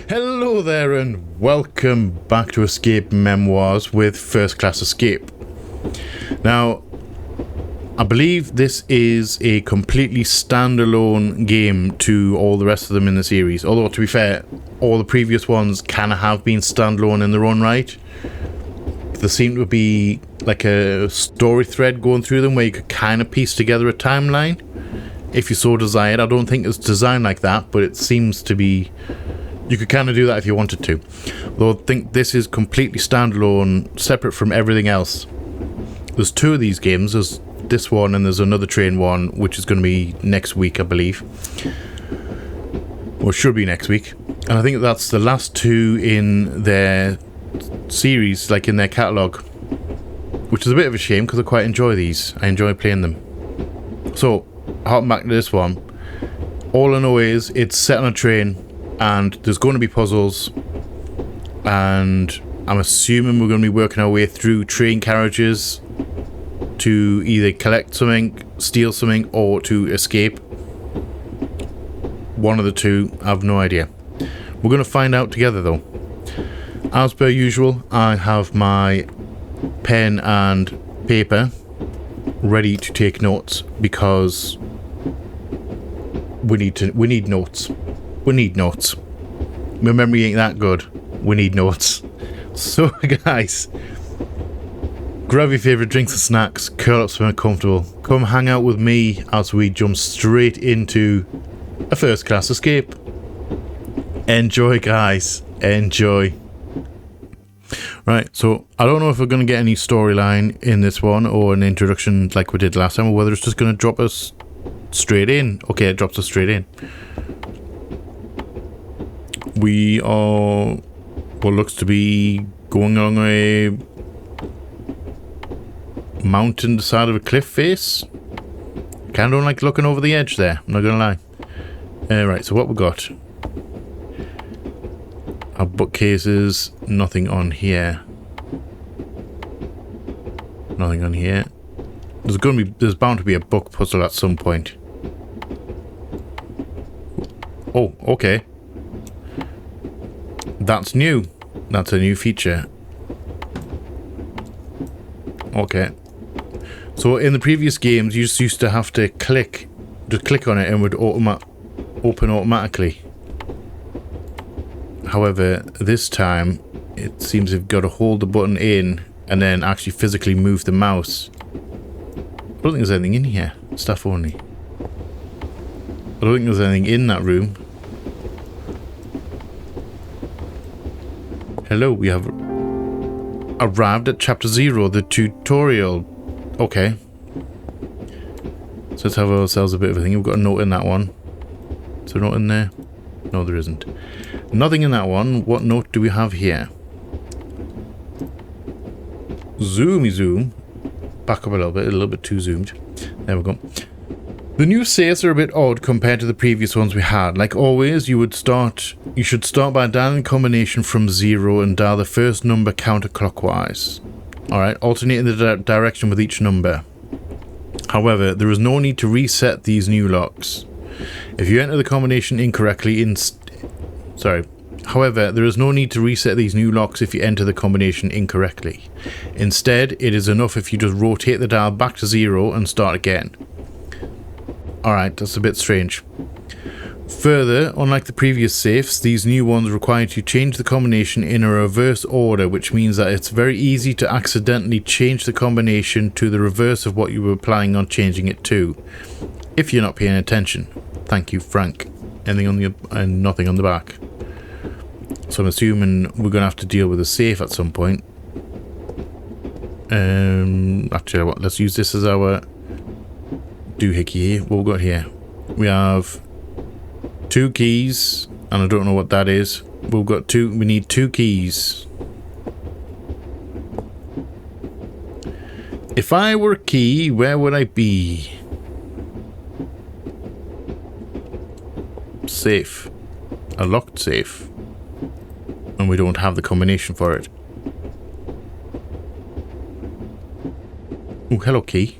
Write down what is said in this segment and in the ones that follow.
Hello there and welcome back to Escape Memoirs with First Class Escape. Now, I believe this is a completely standalone game to all the rest of them in the series. Although, to be fair, all the previous ones kind of have been standalone in their own right. There seemed to be like a story thread going through them where you could kind of piece together a timeline if you so desired. I don't think it's designed like that, but it seems to be... You could kind of do that if you wanted to. Though I think this is completely standalone, separate from everything else. There's two of these games. There's this one and there's another train one, which is going to be next week, I believe. Or should be next week. And I think that's the last two in their series, like in their catalogue. Which is a bit of a shame because I quite enjoy these. I enjoy playing them. So, hopping back to this one. All I know is it's set on a train. And there's going to be puzzles, and I'm assuming we're going to be working our way through train carriages to either collect something, steal something, or to escape. One of the two, I have no idea. We're going to find out together though. As per usual, I have my pen and paper ready to take notes because we need notes. We need notes. My memory ain't that good. We need notes. So, guys, grab your favourite drinks and snacks, curl up somewhere comfortable. Come hang out with me as we jump straight into a first class escape. Enjoy, guys. Enjoy. Right, so I don't know if we're going to get any storyline in this one or an introduction like we did last time, or whether it's just going to drop us straight in. Okay, it drops us straight in. We are what looks to be going along a mountain side of a cliff face. Kind of don't like looking over the edge there, I'm not gonna lie. Right, so what we got? Our bookcases, nothing on here. Nothing on here. There's bound to be a book puzzle at some point. Oh, okay. That's new. That's a new feature. Okay. So in the previous games, you just used to have to click on it and it would open automatically. However, this time, it seems you've got to hold the button in and then actually physically move the mouse. I don't think there's anything in here. Stuff only. I don't think there's anything in that room. Hello, we have arrived at chapter 0, the tutorial. Okay. So let's have ourselves a bit of a thing. We've got a note in that one. Is there a note in there? No, there isn't. Nothing in that one. What note do we have here? Zoomy zoom. Back up a little bit too zoomed. There we go. The new safes are a bit odd compared to the previous ones we had. Like always, you should start by dialing a combination from 0 and dial the first number counterclockwise. Alright, alternating the direction with each number. However, there is no need to reset these new locks. If you enter the combination incorrectly However, there is no need to reset these new locks if you enter the combination incorrectly. Instead, it is enough if you just rotate the dial back to 0 and start again. Alright, that's a bit strange. Further, unlike the previous safes, these new ones require you to change the combination in a reverse order, which means that it's very easy to accidentally change the combination to the reverse of what you were planning on changing it to, if you're not paying attention. Thank you, Frank. Anything on the and nothing on the back. So I'm assuming we're going to have to deal with a safe at some point. Actually, let's use this as our doohickey here. What we got here? We have 2 keys, and I don't know what that is. We need 2 keys. If I were a key, where would I be? Safe. A locked safe. And we don't have the combination for it. Oh, hello, key.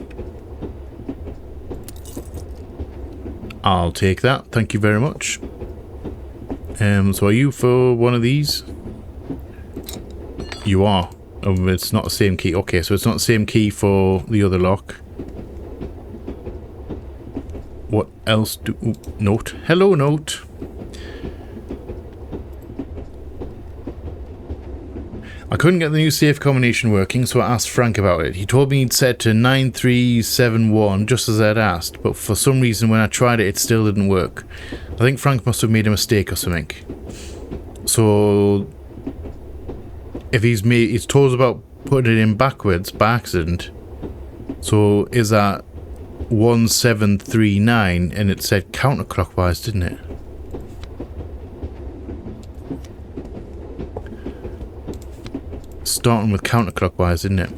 I'll take that. Thank you very much. So are you for one of these? You are. Oh, it's not the same key. Okay, so it's not the same key for the other lock. What else do... Ooh, note. Hello, note. I couldn't get the new safe combination working, so I asked Frank about it. He told me he'd set to 9371, just as I'd asked, but for some reason when I tried it, it still didn't work. I think Frank must have made a mistake or something. So, if he's told us about putting it in backwards by accident, so is that 1739, and it said counterclockwise, didn't it? Starting with counterclockwise, isn't it?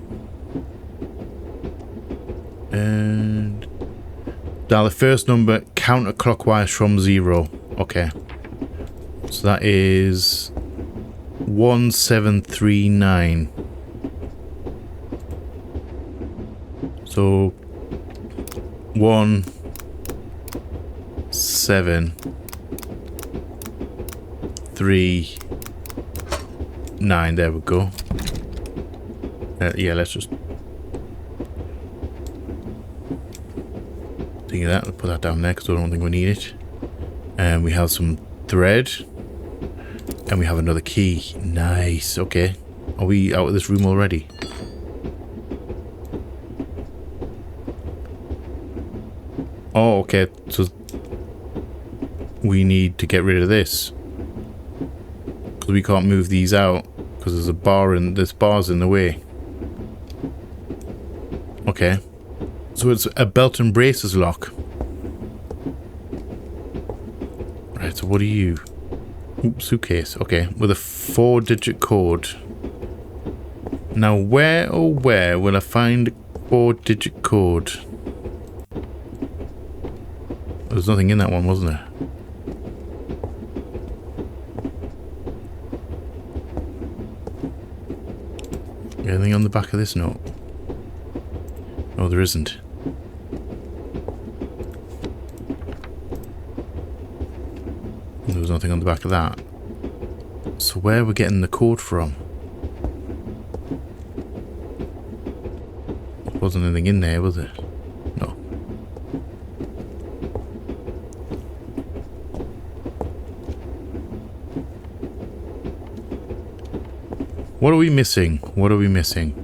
And now the first number counterclockwise from 0. Okay. So that is 1739. So 1 7 3 9. There we go. Yeah, let's just think of that. We'll put that down there because I don't think we need it. And we have some thread, and we have another key. Nice. Okay, are we out of this room already? Oh, okay. So we need to get rid of this because we can't move these out because there's a bar in this bar's in the way. Okay, so it's a belt and braces lock. Right, so what are you? Oops, suitcase. Okay, with a 4-digit code. Now, where oh where will I find a 4-digit code? There's nothing in that one, wasn't there? Anything on the back of this note? No, there isn't. There was nothing on the back of that. So where are we getting the code from? There wasn't anything in there, was it? No. What are we missing? What are we missing?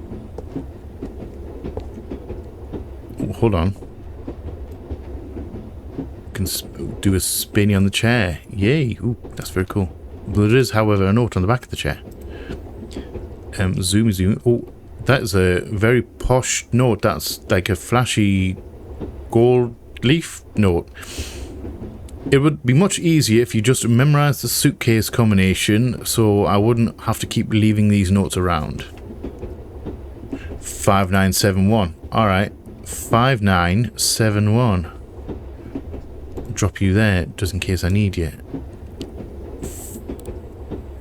Hold on. Can do a spinny on the chair. Yay. Ooh, that's very cool. There is, however, a note on the back of the chair. Zoom. Oh, that is a very posh note. That's like a flashy gold leaf note. It would be much easier if you just memorized the suitcase combination, so I wouldn't have to keep leaving these notes around. 5971. Alright. 5971. Drop you there just in case I need you.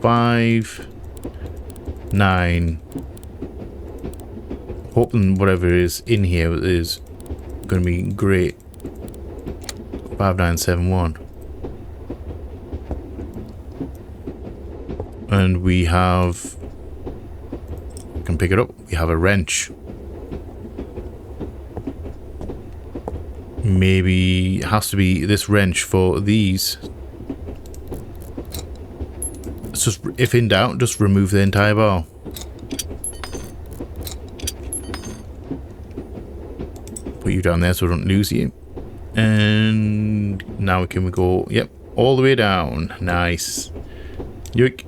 5 9. Hoping whatever is in here is going to be great. 5971. And we have, I can pick it up, we have a wrench. Maybe it has to be this wrench for these. It's just, if in doubt, just remove the entire bar. Put you down there so I don't lose you. And now we can go, yep, all the way down. Nice. Yoink.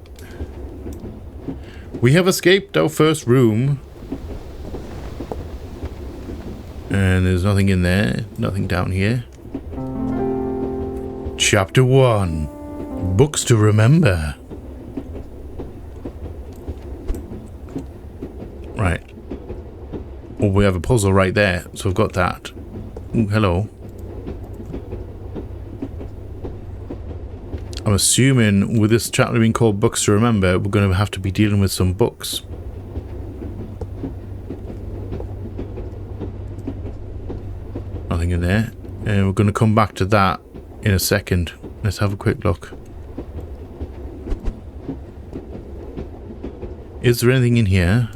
We have escaped our first room. And there's nothing in there. Nothing down here. Chapter 1. Books to remember. Right. Oh, we have a puzzle right there. So I've got that. Ooh, hello. I'm assuming with this chapter being called Books to Remember, we're going to have to be dealing with some books. Nothing in there. And we're going to come back to that in a second. Let's have a quick look. Is there anything in here?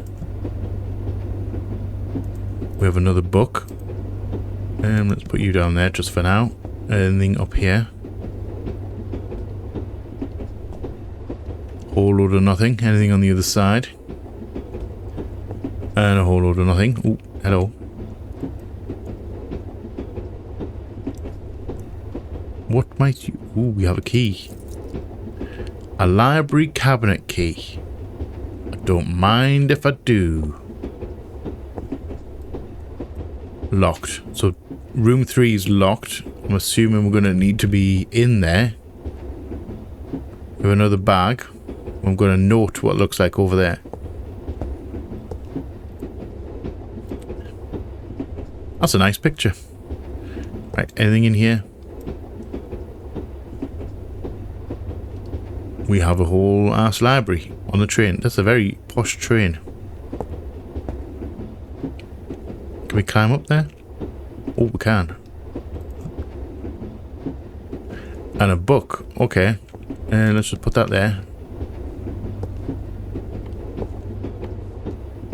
We have another book. Let's put you down there just for now. Anything up here? Whole load of nothing. Anything on the other side? And a whole load of nothing. Oh, hello. What might you... Ooh, we have a key. A library cabinet key. I don't mind if I do. Locked. So room 3 is locked. I'm assuming we're going to need to be in there. We have another bag. I'm going to note what it looks like over there. That's a nice picture. Right, anything in here? We have a whole ass library on the train. That's a very posh train. Can we climb up there? Oh, we can. And a book. Okay. And let's just put that there.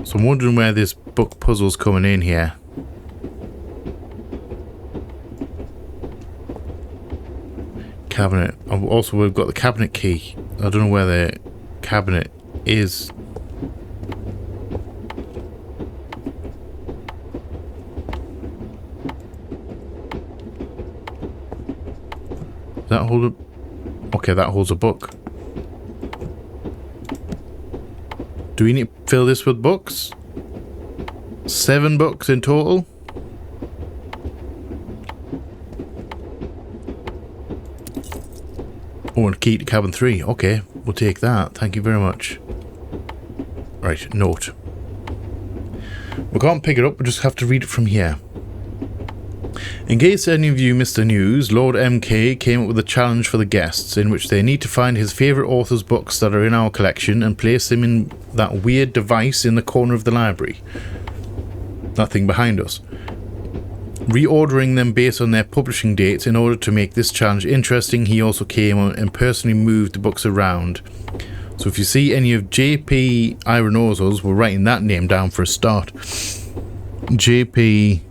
So I'm wondering where this book puzzle's coming in here. Cabinet. Also, we've got the cabinet key. I don't know where the cabinet is. Does that hold a... Okay, that holds a book. Do we need to fill this with books? 7 books in total? Oh, and a key to cabin 3. Okay, we'll take that. Thank you very much. Right, note. We can't pick it up, we just have to read it from here. In case any of you missed the news, Lord MK came up with a challenge for the guests in which they need to find his favourite author's books that are in our collection and place them in that weird device in the corner of the library. That thing behind us. Reordering them based on their publishing dates in order to make this challenge interesting, he also came and personally moved the books around. So if you see any of JP Ironozos, we're writing that name down for a start. JP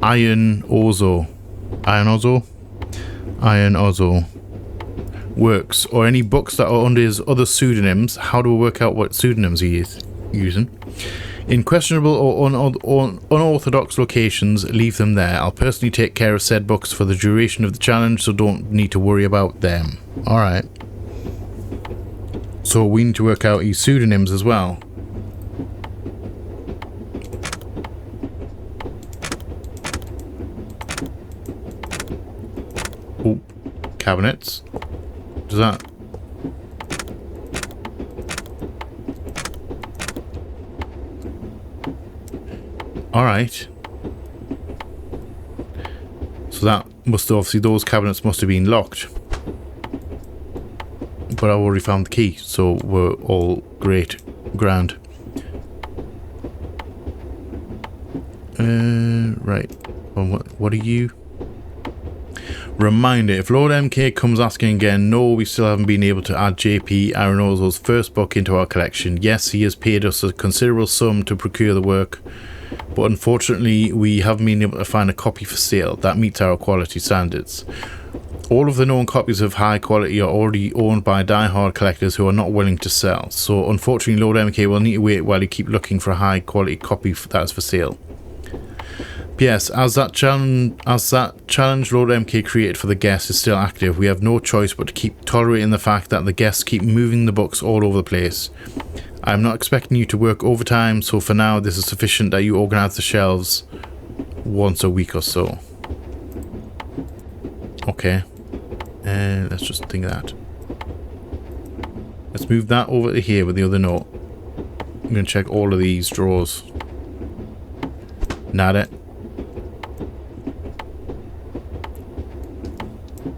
Ironozo works, or any books that are under his other pseudonyms. How do we work out what pseudonyms he is using? In questionable or unorthodox locations, leave them there. I'll personally take care of said books for the duration of the challenge, so don't need to worry about them. Alright. So we need to work out his pseudonyms as well. Oh, cabinets. Does that... Alright. So that must obviously, those cabinets must have been locked. But I've already found the key, so we're all great. Grand. Right. Well, what are you? Reminder, if Lord MK comes asking again, no, we still haven't been able to add JP Aronozo's first book into our collection. Yes, he has paid us a considerable sum to procure the work, but unfortunately we haven't been able to find a copy for sale that meets our quality standards. All of the known copies of high quality are already owned by die-hard collectors who are not willing to sell, so unfortunately Lord MK will need to wait while you keep looking for a high quality copy that is for sale. P.S. As that challenge Lord MK created for the guests is still active, we have no choice but to keep tolerating the fact that the guests keep moving the books all over the place. I am not expecting you to work overtime, so for now this is sufficient that you organise the shelves once a week or so. Okay. Let's just think of that. Let's move that over to here with the other note. I'm going to check all of these drawers. Nada.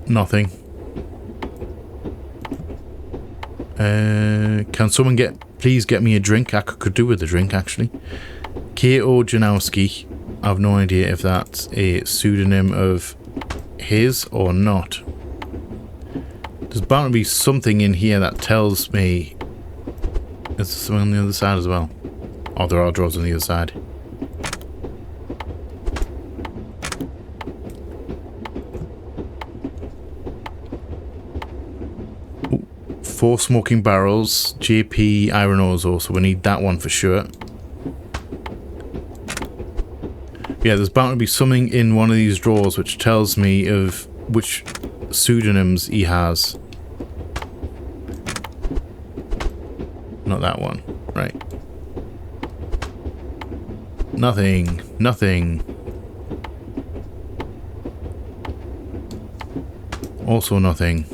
Nothing. Can someone please get me a drink? I could do with a drink, actually. K.O. Janowski. I have no idea if that's a pseudonym of his or not. There's bound to be something in here that tells me Is there something on the other side as well? Oh, there are drawers on the other side. Ooh, 4 smoking barrels, JP iron ore, so we need that one for sure. Yeah, there's bound to be something in one of these drawers which tells me of which pseudonyms he has. Not that one. Right. Nothing. Nothing. Also nothing.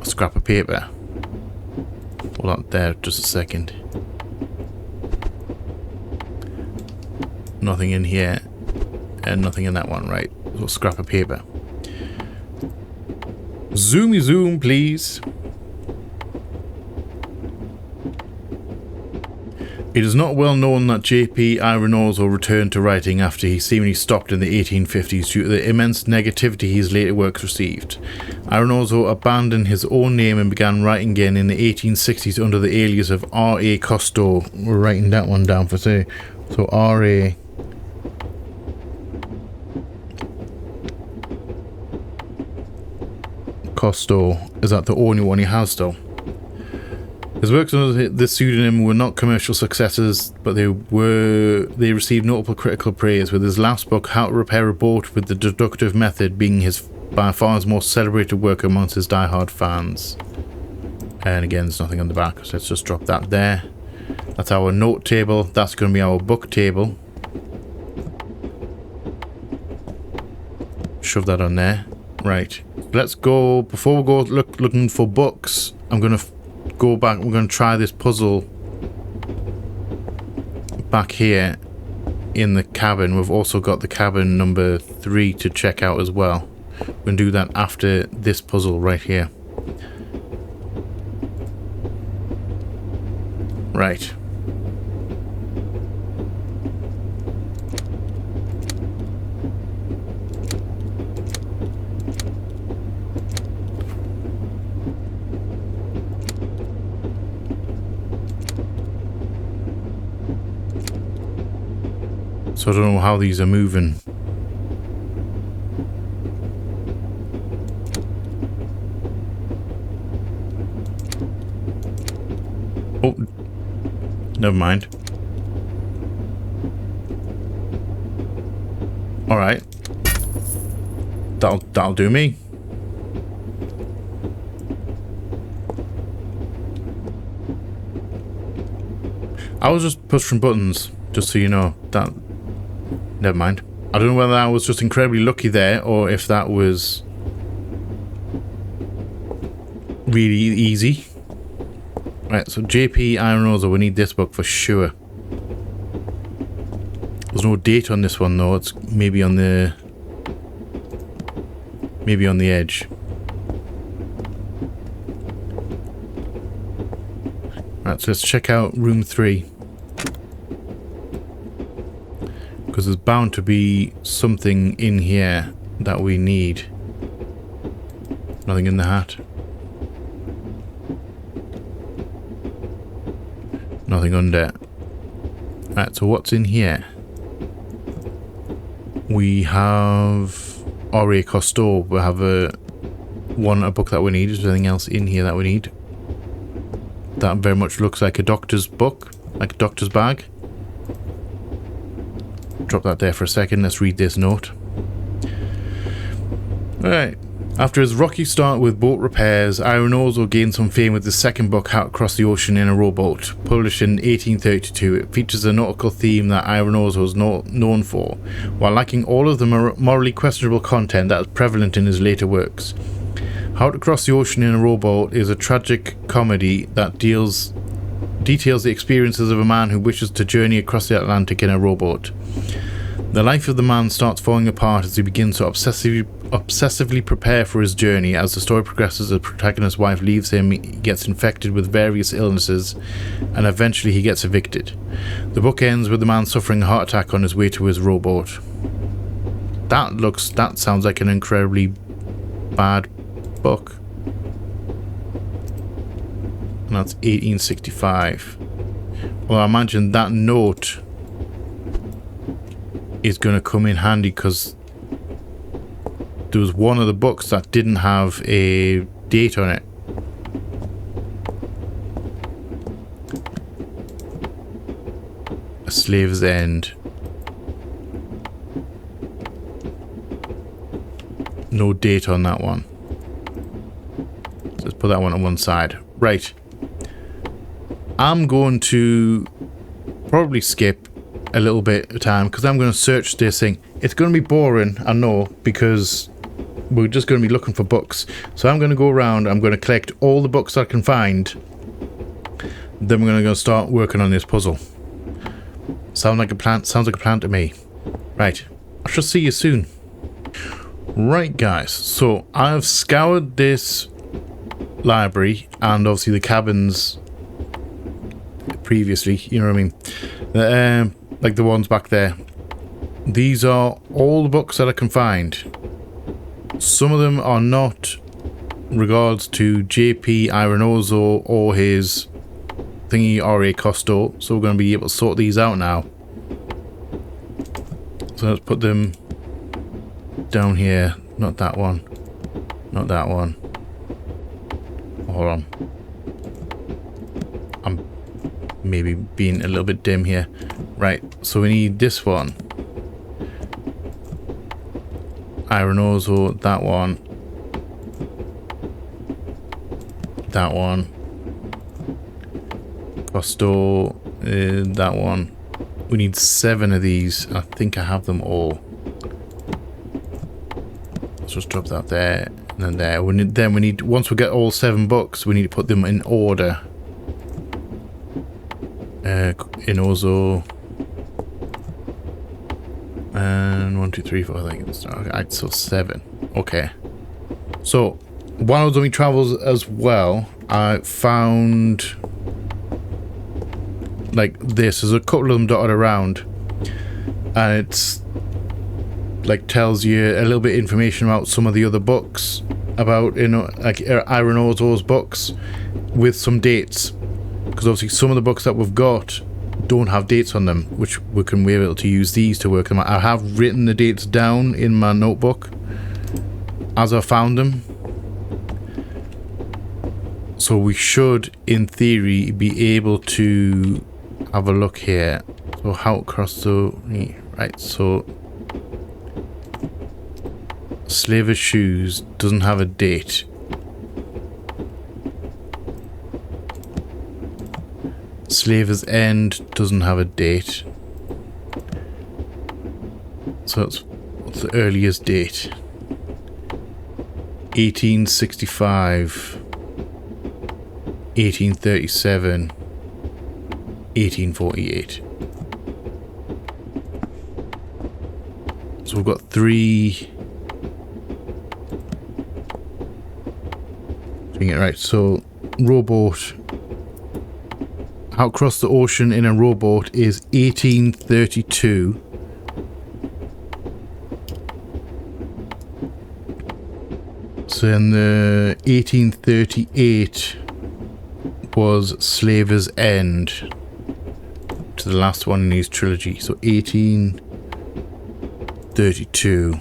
A scrap of paper. Hold on there just a second. Nothing in here. And nothing in that one, right? So scrap of paper. Zoomy zoom, please. It is not well known that J.P. Iron Ore returned to writing after he seemingly stopped in the 1850s due to the immense negativity his later works received. Iron Ore abandoned his own name and began writing again in the 1860s under the alias of R.A. Costo. We're writing that one down for say. So R.A. Costo. Is that the only one he has though? His works under this pseudonym were not commercial successes, but they received notable critical praise, with his last book, How to Repair a Boat with the Deductive Method, being by far his most celebrated work amongst his die-hard fans. And again, there's nothing on the back, so let's just drop that there. That's our note table. That's going to be our book table. Shove that on there. Right. Let's go, before we go looking for books, I'm going to go back. We're going to try this puzzle back here in the cabin. We've also got the cabin number 3 to check out as well. We're going to do that after this puzzle right here. Right. So I don't know how these are moving. Oh, never mind. All right, that'll do me. I was just pushing buttons, just so you know. That. Never mind. I don't know whether I was just incredibly lucky there or if that was really easy. Right, so JP Iron Ore, we need this book for sure. There's no date on this one though. It's maybe on the edge. Right, so let's check out room 3. Because there's bound to be something in here that we need. Nothing in the hat. Nothing under. Right, so what's in here? We have R.A. Costo. We have a book that we need. Is there anything else in here that we need? That very much looks like a doctor's book, like a doctor's bag. Drop that there for a second. Let's read this note. Alright. After his rocky start with boat repairs, Iron Ore gained some fame with his second book, How to Cross the Ocean in a Rowboat, published in 1832. It features a nautical theme that Iron Ore was known for, while lacking all of the morally questionable content that is prevalent in his later works. How to Cross the Ocean in a Rowboat is a tragic comedy that details the experiences of a man who wishes to journey across the Atlantic in a rowboat. The life of the man starts falling apart as he begins to obsessively prepare for his journey. As the story progresses, the protagonist's wife leaves him, he gets infected with various illnesses, and eventually he gets evicted. The book ends with the man suffering a heart attack on his way to his rowboat. That sounds like an incredibly bad book. And that's 1865. Well, I imagine that note is going to come in handy because there was one of the books that didn't have a date on it. A Slave's End. No date on that one. So let's put that one on one side. Right. I'm going to probably skip a little bit of time because I'm going to search this thing. It's going to be boring, I know, because we're just going to be looking for books. So I'm going to go around, I'm going to collect all the books I can find. Then we're going to go start working on this puzzle. Sounds like a plan to me. Right. I shall see you soon. Right, guys. So I've scoured this library and obviously the cabins previously, you know what I mean? Like the ones back there. These are all the books that I can find. Some of them are not regards to JP Ironoso or his thingy R.A. Costo, so we're going to be able to sort these out now. So let's put them down here. Not that one. Not that one. Hold on. I'm maybe being a little bit dim here. Right, so we need this one. Ironoso, that one. That one. Costo, that one. We need 7 of these. I think I have them all. Let's just drop that there and then there. We need once we get all 7 books, we need to put them in order. Inozo. And 1, 2, 3, 4. I think it's alright. So 7. Okay. So while I was on my travels as well, I found like this. There's a couple of them dotted around, and it's like tells you a little bit of information about some of the other books about, you know, like Ironoso's books with some dates, because obviously some of the books that we've got don't have dates on them, which we can be able to use these to work them out. I have written the dates down in my notebook as I found them, so we should in theory be able to have a look here. So how across the right, so Slaver's Shoes doesn't have a date. Slaver's End doesn't have a date. So what's the earliest date? 1865, 1837, 1848. So we've got 3. Doing it right. So rowboat. Out across the ocean in a rowboat is 1832. So in the 1838 was Slaver's End, to the last one in his trilogy. So 1832.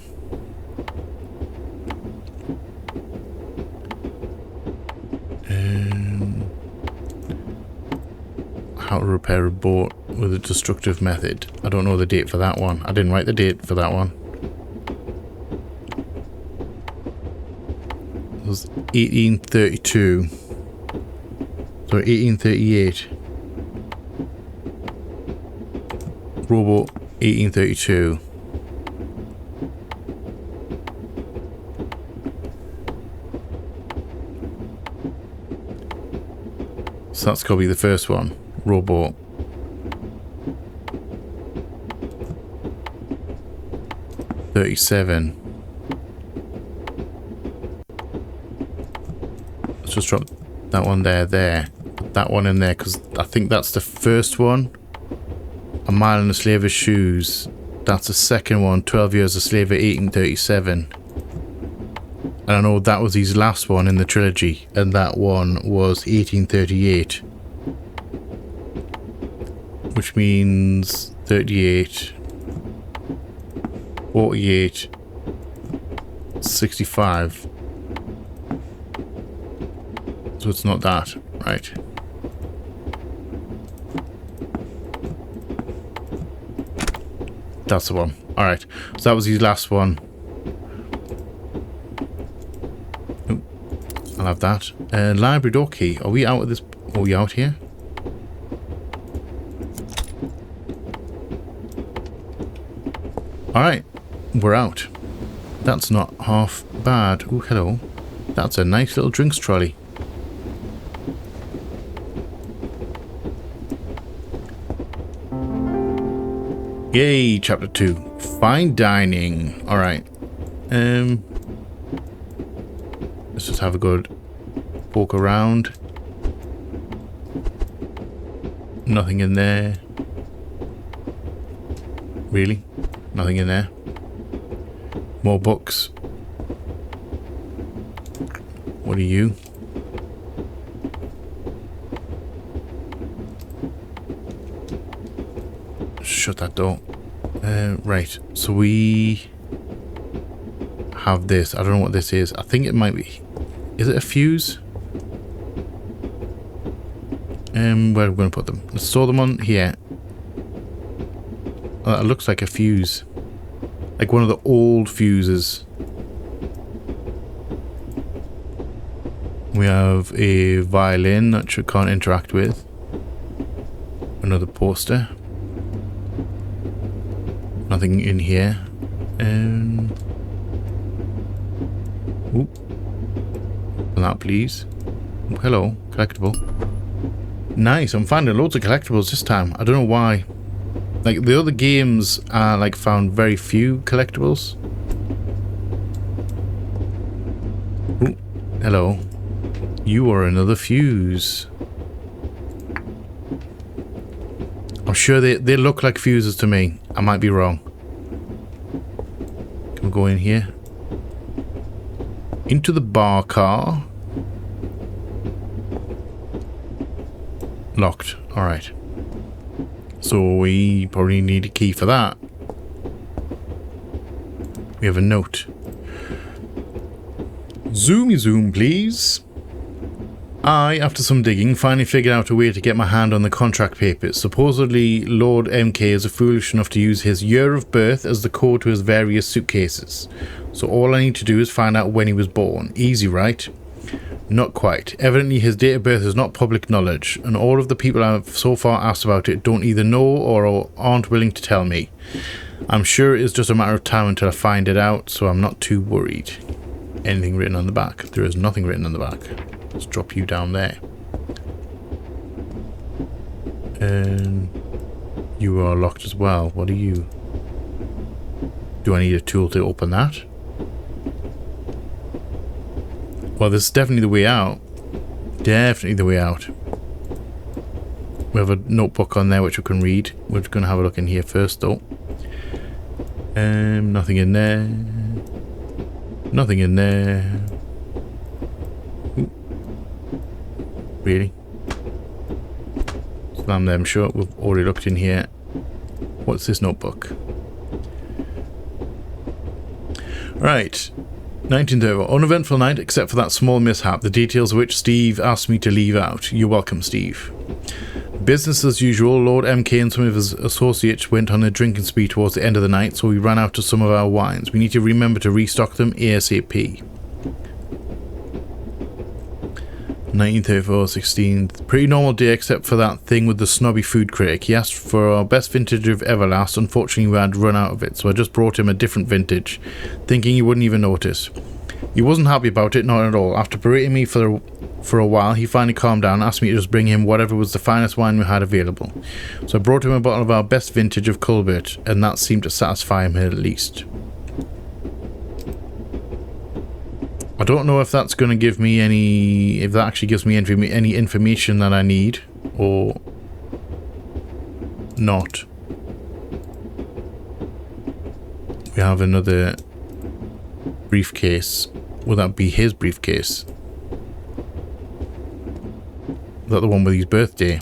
How to repair a boat with a destructive method. I don't know the date for that one. I didn't write the date for that one. It was 1832. So 1838. Rowboat 1832. So that's got to be the first one. Rowboat. $37. Let's just drop that one there. Put that one in there because I think that's the first one. A Mile in a Slaver's Shoes. That's the second one. 12 Years a Slave at 1837. And I know that was his last one in the trilogy, and that one was 1838. Which means 38, 48, 65. So it's not that, right? That's the one. Alright, so that was his last one. Ooh, I'll have that. Library door key. Are we out of this? Are we out here? Alright, we're out. That's not half bad. Oh, hello. That's a nice little drinks trolley. Yay, chapter 2. Fine dining. Alright. Let's just have a good poke around. Nothing in there. Really? Nothing in there. More books. What are you? Shut that door. Right, so we have this. I don't know what this is. I think it might be. Is it a fuse? Where are we going to put them? Let's store them on here. It looks like a fuse. Like one of the old fuses. We have a violin that you can't interact with. Another poster. Nothing in here. Oop. Open that, please. Oh, hello, collectible. Nice, I'm finding loads of collectibles this time. I don't know why. Like, the other games, like, found very few collectibles. Ooh, hello. You are another fuse. I'm sure they look like fuses to me. I might be wrong. Can we go in here? Into the bar car. Locked. Alright. So we probably need a key for that. We have a note. Zoomy zoom, please. I, after some digging, finally figured out a way to get my hand on the contract papers. Supposedly, Lord MK is foolish enough to use his year of birth as the code to his various suitcases. So all I need to do is find out when he was born. Easy, right? Not quite. Evidently, his date of birth is not public knowledge, and all of the people I've so far asked about it don't either know or aren't willing to tell me. I'm sure it's just a matter of time until I find it out, so I'm not too worried. Anything written on the back? There is nothing written on the back. Let's drop you down there. And you are locked as well. What are you? Do I need a tool to open that? Well, this is definitely the way out. Definitely the way out. We have a notebook on there which we can read. We're going to have a look in here first, though. Nothing in there. Nothing in there. Ooh. Really? Slam them shut. We've already looked in here. What's this notebook? Right. 1930. Uneventful night except for that small mishap, the details of which Steve asked me to leave out. You're welcome, Steve. Business as usual. Lord MK and some of his associates went on a drinking spree towards the end of the night, so we ran out of some of our wines. We need to remember to restock them ASAP. 1934, 16th. Pretty normal day except for that thing with the snobby food critic. He asked for our best vintage of Everlast. Unfortunately, we had run out of it, so I just brought him a different vintage, thinking he wouldn't even notice. He wasn't happy about it, not at all. After berating me for a while, he finally calmed down and asked me to just bring him whatever was the finest wine we had available. So I brought him a bottle of our best vintage of Colbert, and that seemed to satisfy him at least. I don't know if that's going to give me any... if that actually gives me any information that I need, or not. We have another briefcase Would that be his briefcase? Is that the one with his birthday?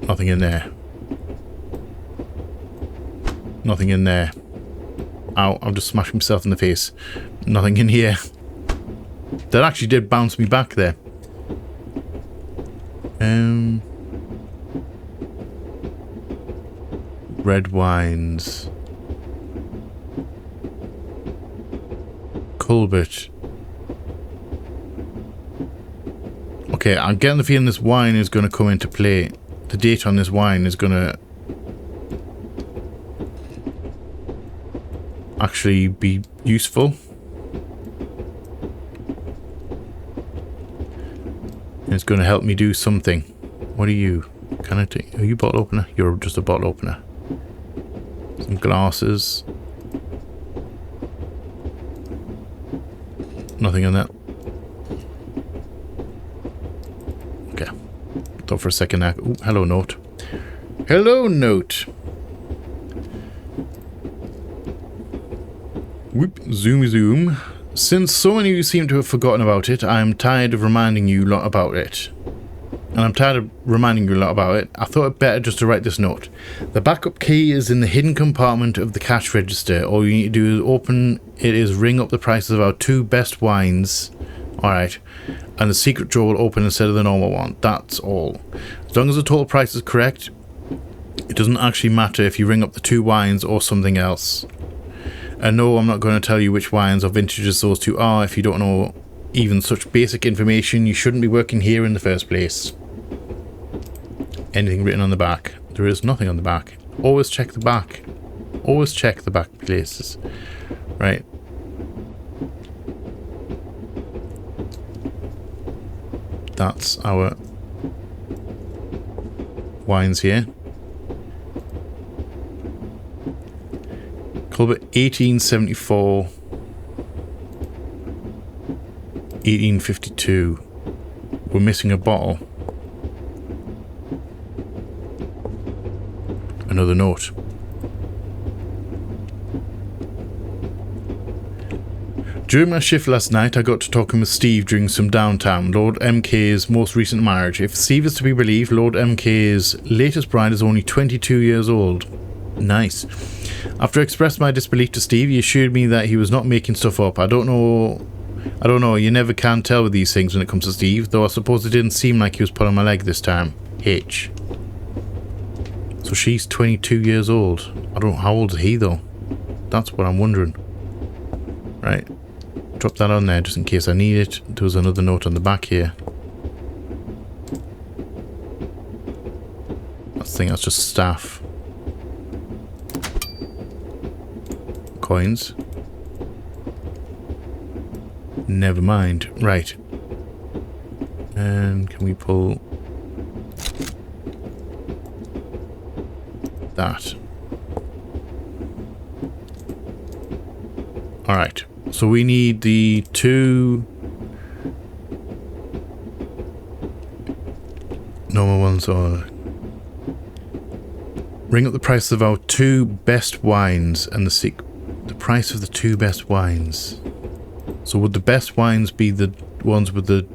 Nothing in there. Nothing in there. Ow, I've just smashed myself in the face. Nothing in here. That actually did bounce me back there. Red wines. Colbert. Okay, I'm getting the feeling this wine is going to come into play. The date on this wine is going to actually be useful. It's going to help me do something. What are you? Can I take? Are you a bottle opener? You're just a bottle opener. Some glasses. Nothing in that. Okay. Thought for a second there. Ooh, hello note. Hello note. Whoop, zoom zoom. Since so many of you seem to have forgotten about it, I am tired of reminding you lot about it. And I'm tired of reminding you a lot about it. I thought it better just to write this note. The backup key is in the hidden compartment of the cash register. All you need to do is open it, is ring up the prices of our 2 best wines. Alright. And the secret drawer will open instead of the normal one. That's all. As long as the total price is correct, it doesn't actually matter if you ring up the 2 wines or something else. And no, I'm not going to tell you which wines or vintages those 2 are. If you don't know even such basic information, you shouldn't be working here in the first place. Anything written on the back? There is nothing on the back. Always check the back. Always check the back places. Right. That's our wines here. Colbert 1874. 1852. We're missing a bottle. Another note. During my shift last night, I got to talking with Steve during some downtime, Lord MK's most recent marriage. If Steve is to be believed, Lord MK's latest bride is only 22 years old. Nice. After I expressed my disbelief to Steve, he assured me that he was not making stuff up. I don't know, you never can tell with these things when it comes to Steve, though I suppose it didn't seem like he was pulling my leg this time. H. So she's 22 years old. I don't know, how old is he though? That's what I'm wondering. Right. Drop that on there just in case I need it. There was another note on the back here. I think that's just staff. Coins. Never mind. Right. And can we pull that? Alright. So we need the 2 normal ones, or ring up the price of our 2 best wines and the price of the 2 best wines. So would the best wines be the ones with the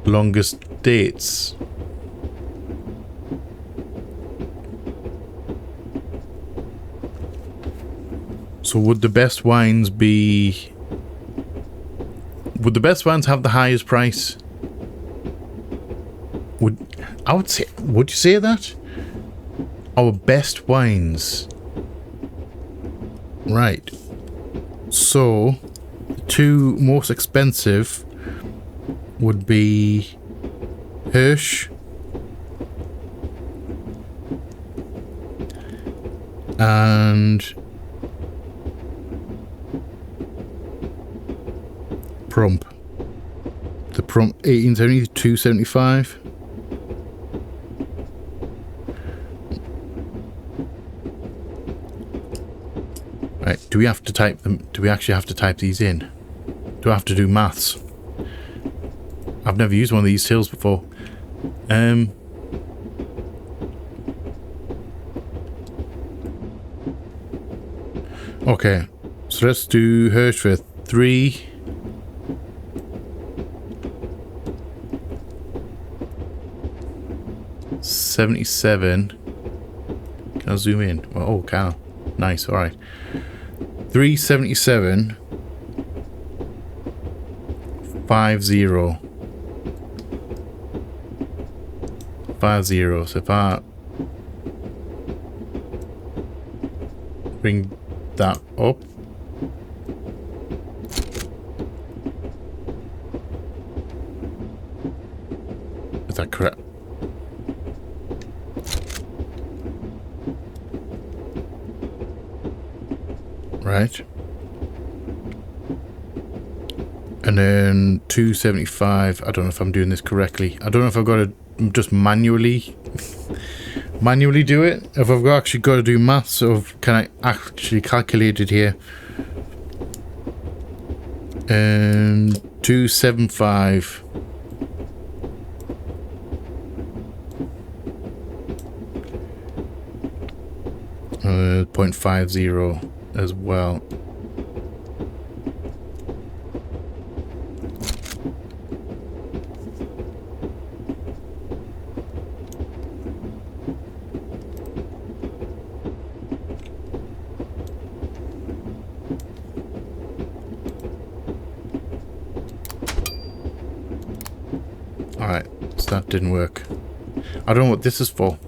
longest dates? So would the best wines be... Would the best wines have the highest price? Would you say that? Our best wines. Right. So, the 2 most expensive would be Hirsch and Prump. The Prump 1870 to 275. Right, do we have to type them? Do we actually have to type these in? Do I have to do maths? I've never used one of these tills before. Okay, so let's do Hirsch for 3. $77. Can I zoom in? Oh, can I? Nice. All right. 377. 50. 50. So if I bring that up. Is that correct? Right. And then 275. I don't know if I'm doing this correctly. I don't know if I've got to just manually do it. If I've actually got to do maths, of can I actually calculate it here? And 275. Uh, 0.50 as well. Alright, so that didn't work. I don't know what this is for.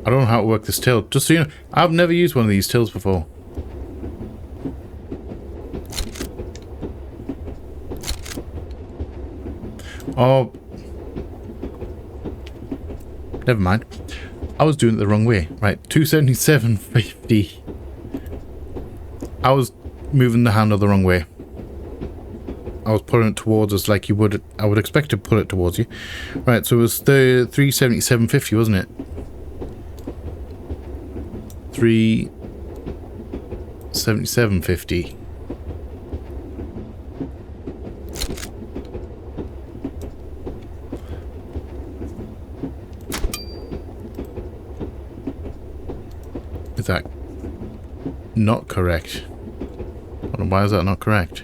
I don't know how to work this till. Just so you know, I've never used one of these tills before. Oh. Never mind. I was doing it the wrong way. Right, 277.50. I was moving the handle the wrong way. I was putting it towards us like you would. I would expect to put it towards you. Right, so it was the 377.50, wasn't it? 377.50. Is that not correct? Why is that not correct?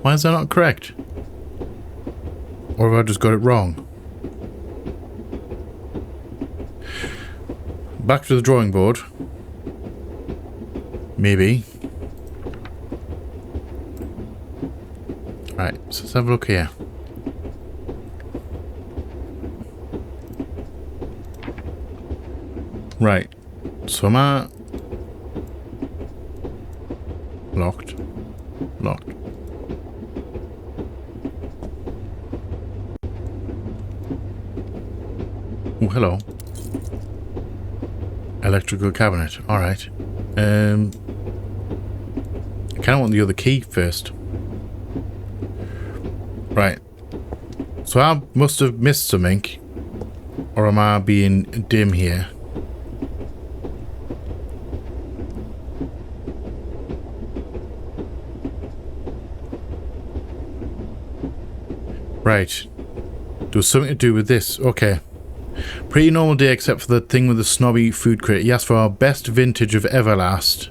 Why is that not correct? Or have I just got it wrong? Back to the drawing board. Maybe. Right, so let's have a look here. Right, so am I locked? Locked. Oh, hello. Electrical cabinet. Alright. I kind of want the other key first. Right. So I must have missed something. Or am I being dim here? Right. There was something to do with this. Okay. Pretty normal day except for the thing with the snobby food crate. He asked for our best vintage of Everlast.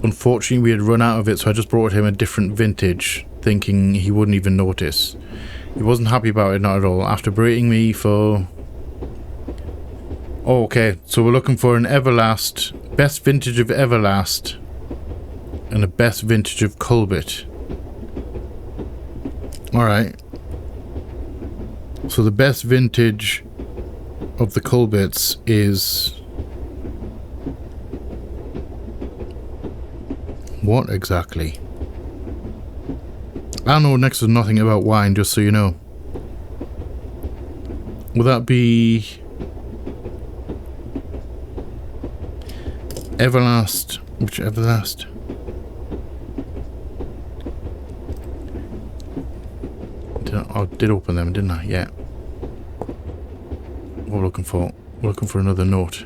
Unfortunately, we had run out of it, so I just brought him a different vintage, thinking he wouldn't even notice. He wasn't happy about it, not at all. After berating me for... Oh, okay. So we're looking for an Everlast, best vintage of Everlast, and a best vintage of Colbert. Alright. So the best vintage of the Colberts is... What exactly? I know next to nothing about wine, just so you know. Will that be... Everlast? Which Everlast? I did open them, didn't I? Yeah. What we're looking for? We're looking for another note.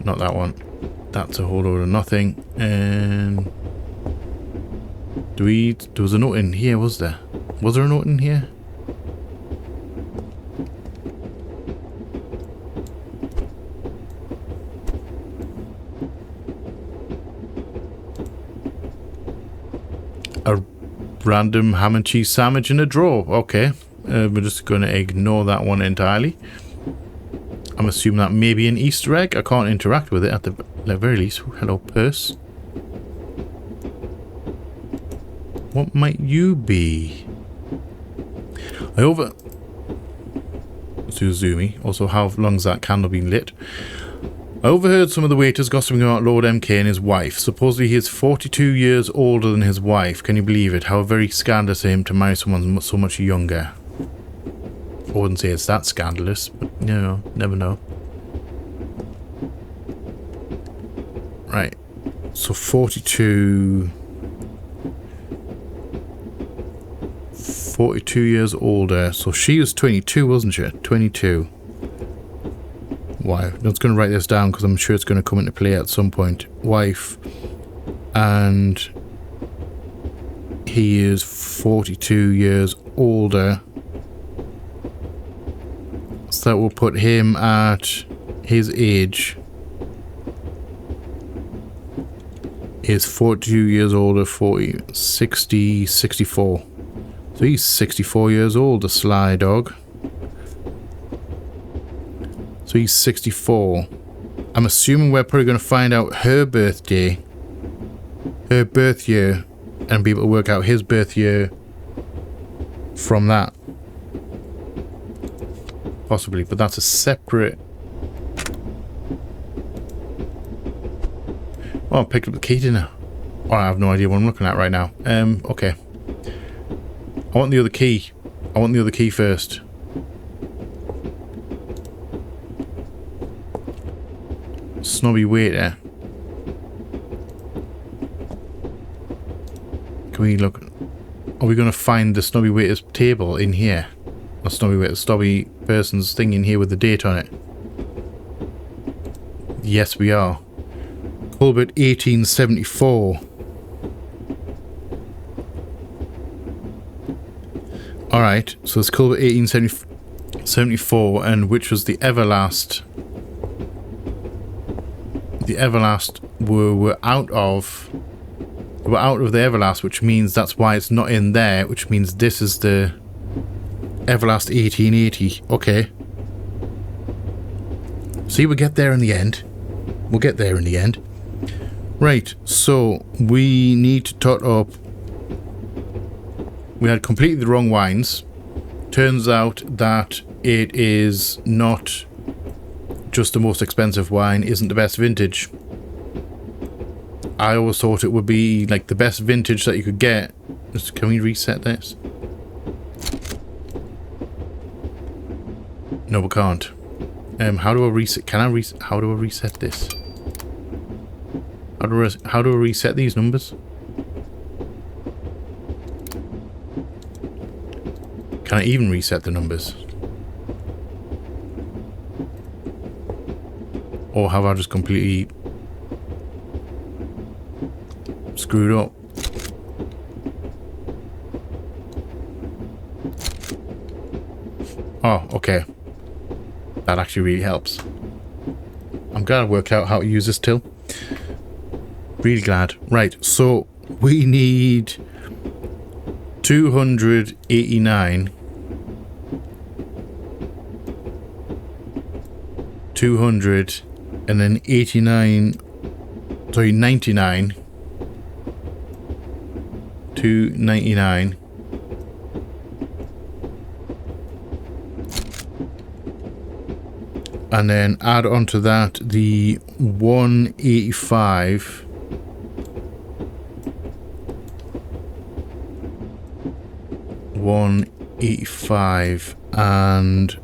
Not that one. That's a whole load of nothing. And There was a note in here, was there? Was there a note in here? A random ham and cheese sandwich in a drawer. Okay. We're just going to ignore that one entirely. I'm assuming that may be an Easter egg. I can't interact with it at the very least. Hello, purse. What might you be? Let's do a zoomy. Also, how long's that candle been lit? I overheard some of the waiters gossiping about Lord MK and his wife. Supposedly he is 42 years older than his wife. Can you believe it? How very scandalous of him to marry someone so much younger. I wouldn't say it's that scandalous, but you know, never know. Right. So 42 years older. So she was 22, wasn't she? 22. Wife. I'm just going to write this down because I'm sure it's going to come into play at some point. Wife. And he is 42 years older. So that will put him at his age. Is 42 years older, 64. So he's 64 years old, the sly dog. So he's 64. I'm assuming we're probably going to find out her birthday, her birth year, and be able to work out his birth year from that. Possibly, but that's a separate... Oh, I picked up the key, didn't I? Oh, I have no idea what I'm looking at right now. Okay. I want the other key. I want the other key first. Snobby waiter. Can we look? Are we going to find the snobby waiter's table in here? Or snobby person's thing in here with the date on it? Yes, we are. Colbert 1874. Alright, so it's Colbert 1874, and which was the Everlast. The Everlast were out of the Everlast, which means that's why it's not in there, which means this is the Everlast 1880. Okay. See, we'll get there in the end. We'll get there in the end. Right, so we need to tot up. We had completely the wrong wines. Turns out that it is not just the most expensive wine, isn't the best vintage. I always thought it would be like the best vintage that you could get. Can we reset this? No, we can't. How do I reset? Can I reset? How do I reset this? How do I reset these numbers? Can I even reset the numbers? Or have I just completely screwed up? Oh, okay. That actually really helps. I'm glad I worked out how to use this till. Really glad. Right, so we need 289. 200 and then 89, sorry, 99, 299, and then add on to that the 185, and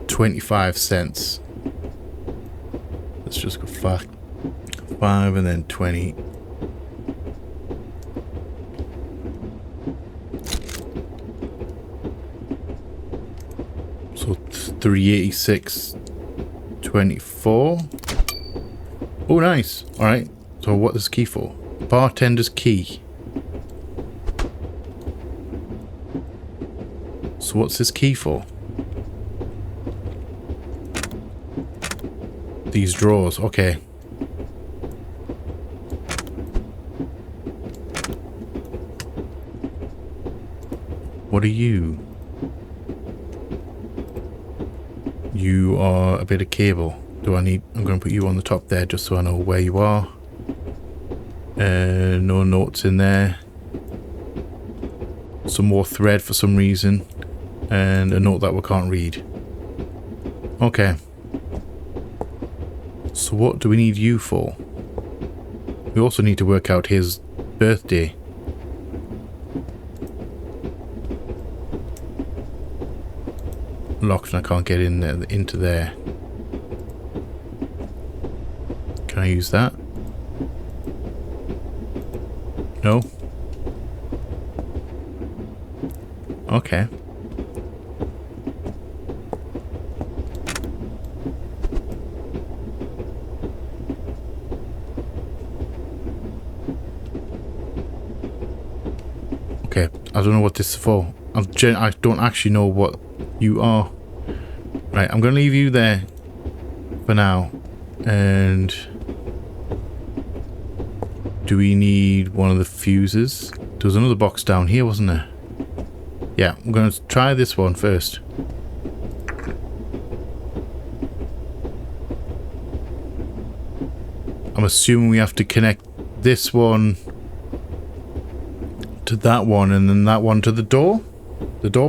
25 cents. Let's just go 5 and then 20. So 386.24. Oh, nice. All right. So what is the key for? Bartender's key. So what's this key for? These drawers, okay. What are you? You are a bit of cable. I'm going to put you on the top there just so I know where you are. No notes in there. Some more thread for some reason. And a note that we can't read. Okay. So what do we need you for? We also need to work out his birthday. Locked and I can't get in there, into there. Can I use that? No? Okay. Okay, I don't know what this is for. I don't actually know what you are. Right, I'm going to leave you there for now. And do we need one of the fuses? There was another box down here, wasn't there? Yeah, I'm going to try this one first. I'm assuming we have to connect this one to that one and then that one to the door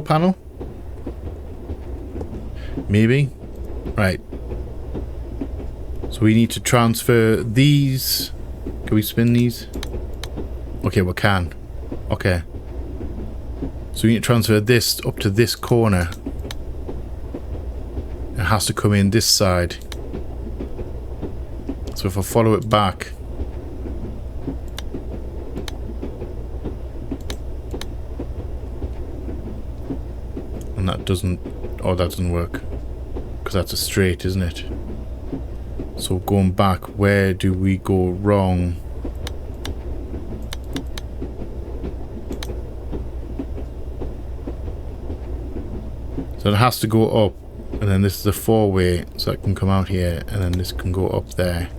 panel. Maybe. Right. So we need to transfer these. Can we spin these? Okay, we can. Okay. So we need to transfer this up to this corner. It has to come in this side. So if I follow it back. And that doesn't... Oh, that doesn't work. Because that's a straight, isn't it? So going back, where do we go wrong? So it has to go up, and then this is a four-way, so it can come out here, and then this can go up there.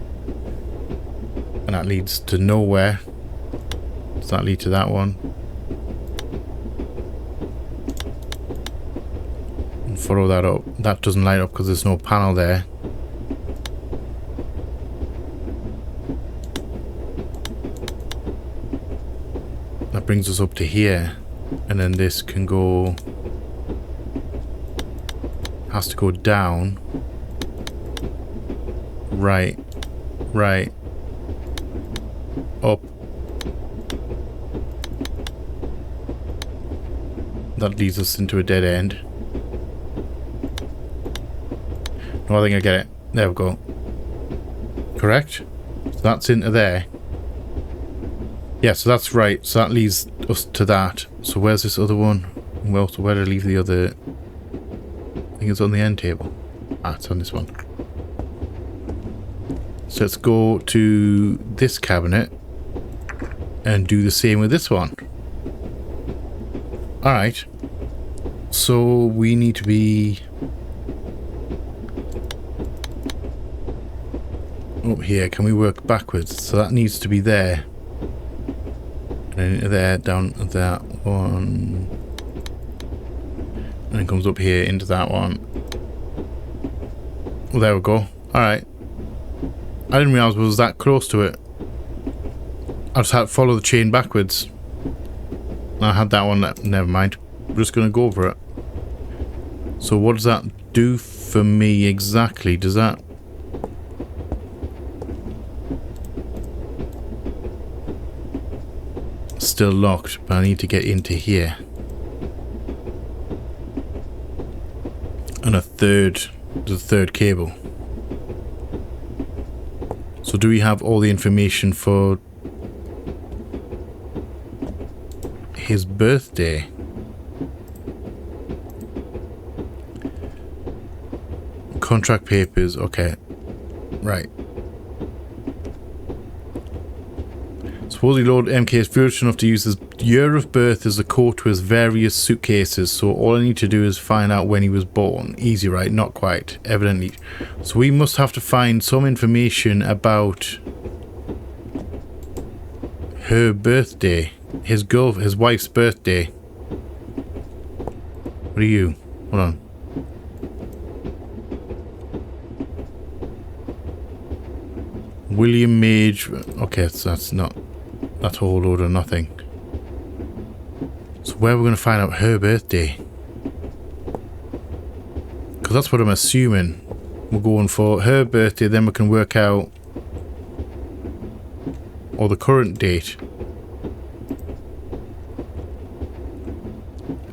And that leads to nowhere. Does that lead to that one? And follow that up. That doesn't light up because there's no panel there. That brings us up to here, and then this can go... has to go down, right, up. That leads us into a dead end. No, I think I get it. There we go. Correct? So that's into there. Yeah, so that's right. So that leads us to that. So where's this other one? Well, so where did I leave the other... I think it's on the end table. Ah, it's on this one. So let's go to this cabinet and do the same with this one. Alright. So we need to be up here. Can we work backwards? So that needs to be there. And then into there, down to that one. And it comes up here into that one. Well, there we go. Alright. I didn't realise it was that close to it. I just had to follow the chain backwards. I had that one. Never mind. We're just going to go over it. So what does that do for me exactly? Does that... Still locked, but I need to get into here. And there's a third cable. So do we have all the information for his birthday? Contract papers, okay. Right. So Suppose he Lord MK is foolish enough to use his year of birth as a code to his various suitcases, so all I need to do is find out when he was born. Easy, right? Not quite, evidently. So we must have to find some information about her birthday. His wife's birthday. What are you? Hold on. William Mage. Okay, so that's a whole load of nothing. So where are we going to find out her birthday? Because that's what I'm assuming. We're going for her birthday, then we can work out, or the current date,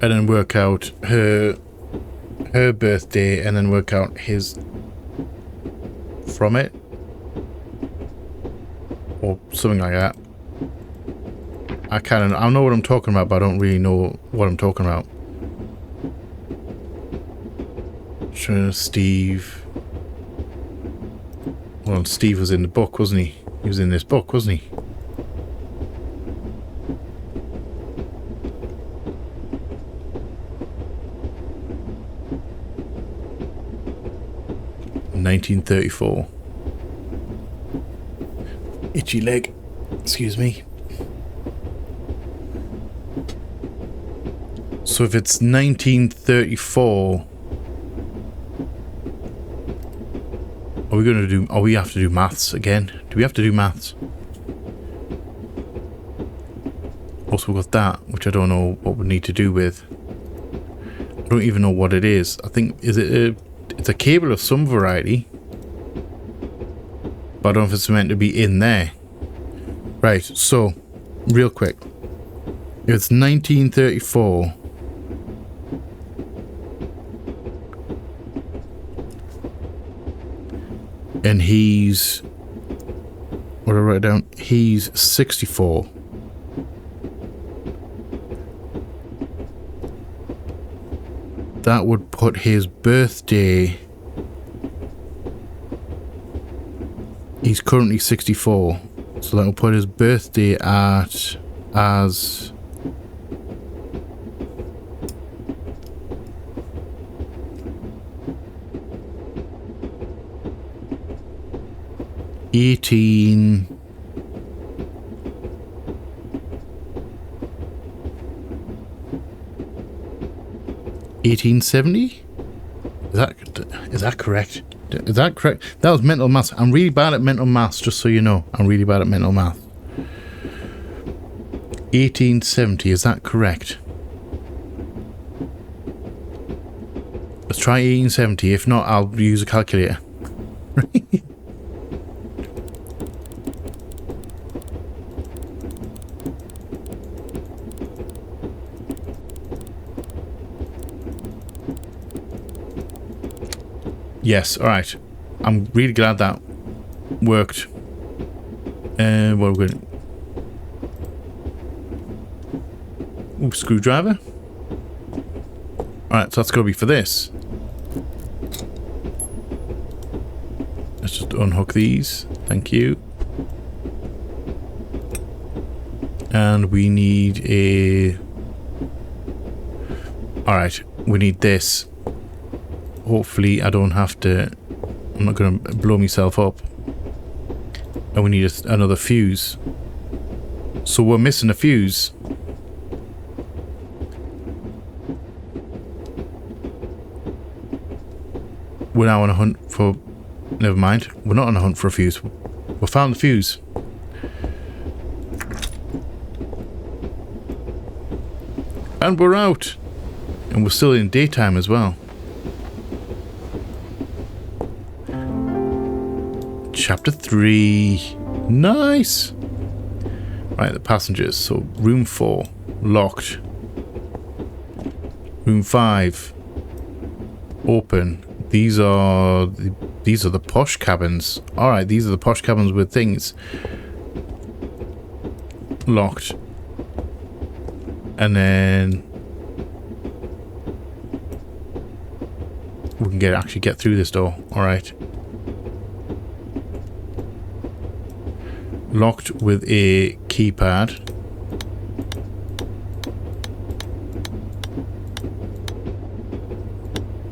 and then work out her birthday, and then work out his from it, or something like that. I know what I'm talking about, but I don't really know what I'm talking about. Sure, Steve. Well, Steve was in the book, wasn't he? He was in this book, wasn't he? $1934. Itchy leg. Excuse me. So if it's 1934, we have to do maths again? Do we have to do maths? Also we've got that, which I don't know what we need to do with. I don't even know what it is. I think, it's a cable of some variety, but I don't know if it's meant to be in there. Right, so, real quick. If it's 1934, and he's, what did I write down? He's 64. That would put his birthday, he's currently 64, so that will put his birthday as 1870? Is that correct? Is that correct? That was mental maths. I'm really bad at mental maths, just so you know. I'm really bad at mental math. 1870, is that correct? Let's try 1870. If not, I'll use a calculator. Yes, alright. I'm really glad that worked. What are we going to... Ooh, screwdriver. Alright, so that's going to be for this. Let's just unhook these. Thank you. And we need a... Alright, we need this. Hopefully I don't have to, I'm not going to blow myself up. And we need another fuse. So we're missing a fuse. We're now on a hunt for, never mind, we're not on a hunt for a fuse. We found the fuse. And we're out. And we're still in daytime as well. Chapter 3. Nice. Right, the passengers. So room 4 locked. Room 5 open. These are the posh cabins. All right, these are the posh cabins with things. Locked. And then we can actually get through this door. All right. Locked with a keypad.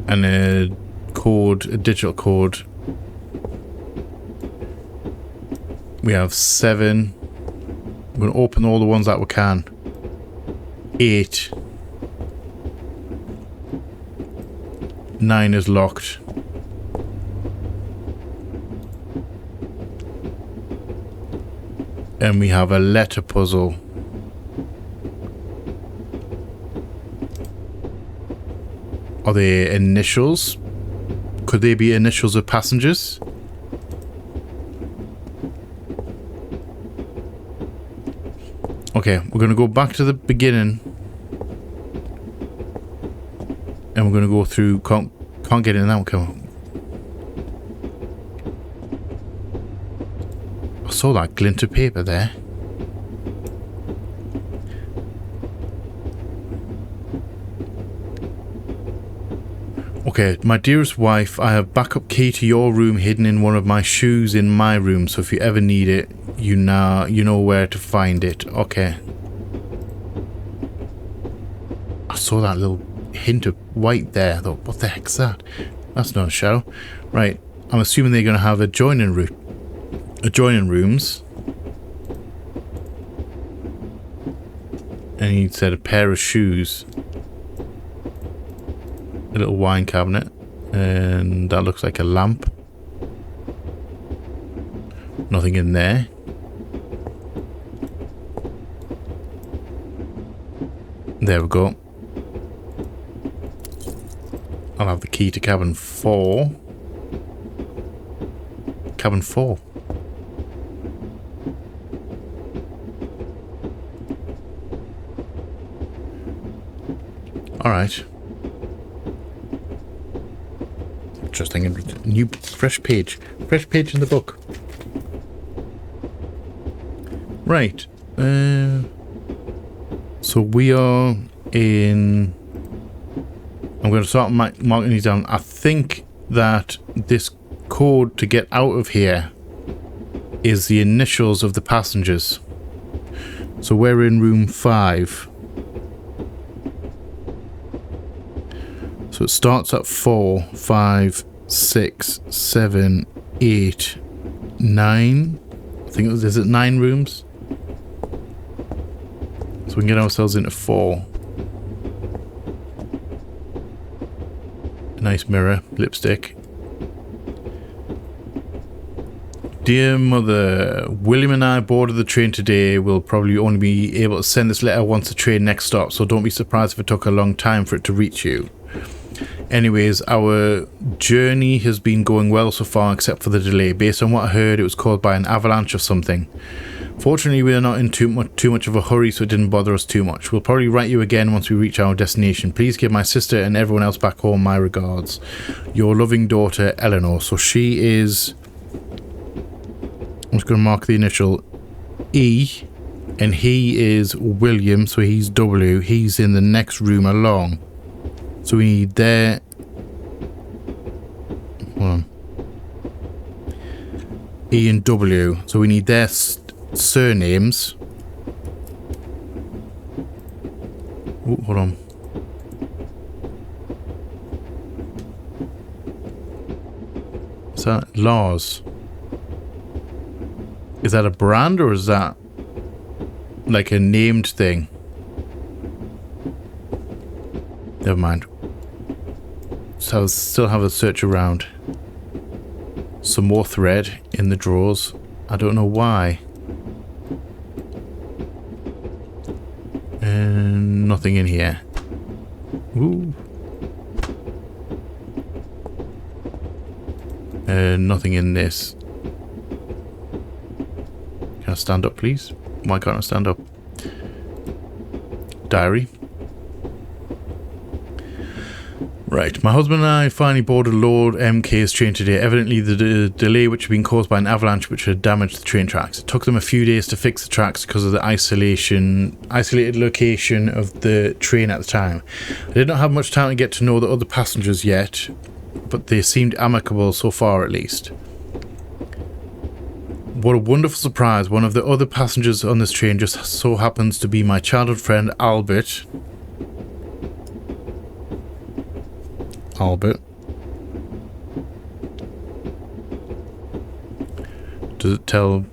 And a code, a digital code. We have 7. We're going to open all the ones that we can. 8. 9 is locked. And we have a letter puzzle. Are they initials? Could they be initials of passengers? Okay, we're going to go back to the beginning. And we're going to go through... Can't get in that one, come on. I saw that glint of paper there. Okay, my dearest wife, I have backup key to your room hidden in one of my shoes in my room, so if you ever need it, you know where to find it. Okay. I saw that little hint of white there. I thought, what the heck's that? That's not a shadow. Right, I'm assuming they're going to have adjoining rooms. And he said a pair of shoes. A little wine cabinet, and that looks like a lamp. Nothing in there. There we go. I'll have the key to cabin 4. Cabin 4. Alright. Interesting. New fresh page in the book. Right. So we are in... I'm going to start marking these down. I think that this code to get out of here is the initials of the passengers. So we're in room 5. So it starts at 4, 5, 6, 7, 8, 9. I think is it 9 rooms? So we can get ourselves into 4. A nice mirror, lipstick. Dear Mother, William and I boarded the train today. We'll probably only be able to send this letter once the train next stops, so don't be surprised if it took a long time for it to reach you. Anyways, our journey has been going well so far except for the delay. Based on what I heard, it was caused by an avalanche or something. Fortunately, we are not in too much of a hurry, so it didn't bother us too much. We'll probably write you again once we reach our destination. Please give my sister and everyone else back home my regards. Your loving daughter, Eleanor. So she is... I'm just going to mark the initial E. And he is William, so he's W. He's in the next room along. So we need their... Hold on. E and W. So we need their surnames. Oh, hold on. Is that Lars? Is that a brand or is that like a named thing? Never mind. So I'll still have a search around. Some more thread in the drawers. I don't know why. And nothing in here. Ooh. And nothing in this. Can I stand up, please? Why can't I stand up? Diary. Right, my husband and I finally boarded Lord MK's train today. Evidently the delay which had been caused by an avalanche which had damaged the train tracks. It took them a few days to fix the tracks because of the isolated location of the train at the time. I did not have much time to get to know the other passengers yet, but they seemed amicable so far at least. What a wonderful surprise. One of the other passengers on this train just so happens to be my childhood friend, Albert. Does it tell...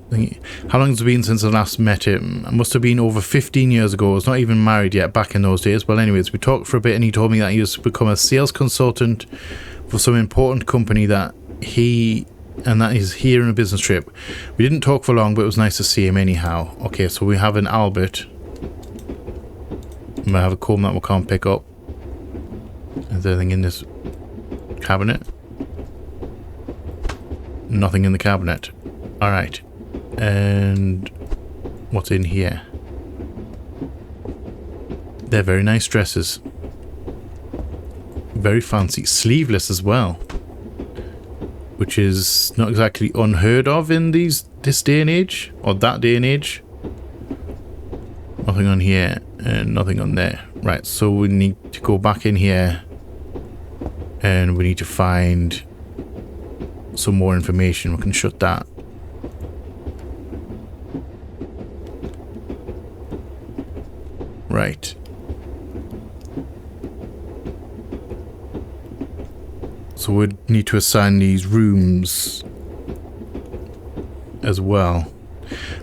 How long has it been since I last met him? It must have been over 15 years ago. I was not even married yet back in those days. Well, anyways, we talked for a bit and he told me that he has become a sales consultant for some important company that is here on a business trip. We didn't talk for long, but it was nice to see him anyhow. Okay, so we have an Albert. We have a comb that we can't pick up. Is there anything in this cabinet? Nothing in the cabinet. Alright. And what's in here? They're very nice dresses. Very fancy. Sleeveless as well. Which is not exactly unheard of in this day and age. Or that day and age. Nothing on here. And nothing on there. Right, so we need to go back in here. And we need to find some more information. We can shut that. Right. So we need to assign these rooms as well.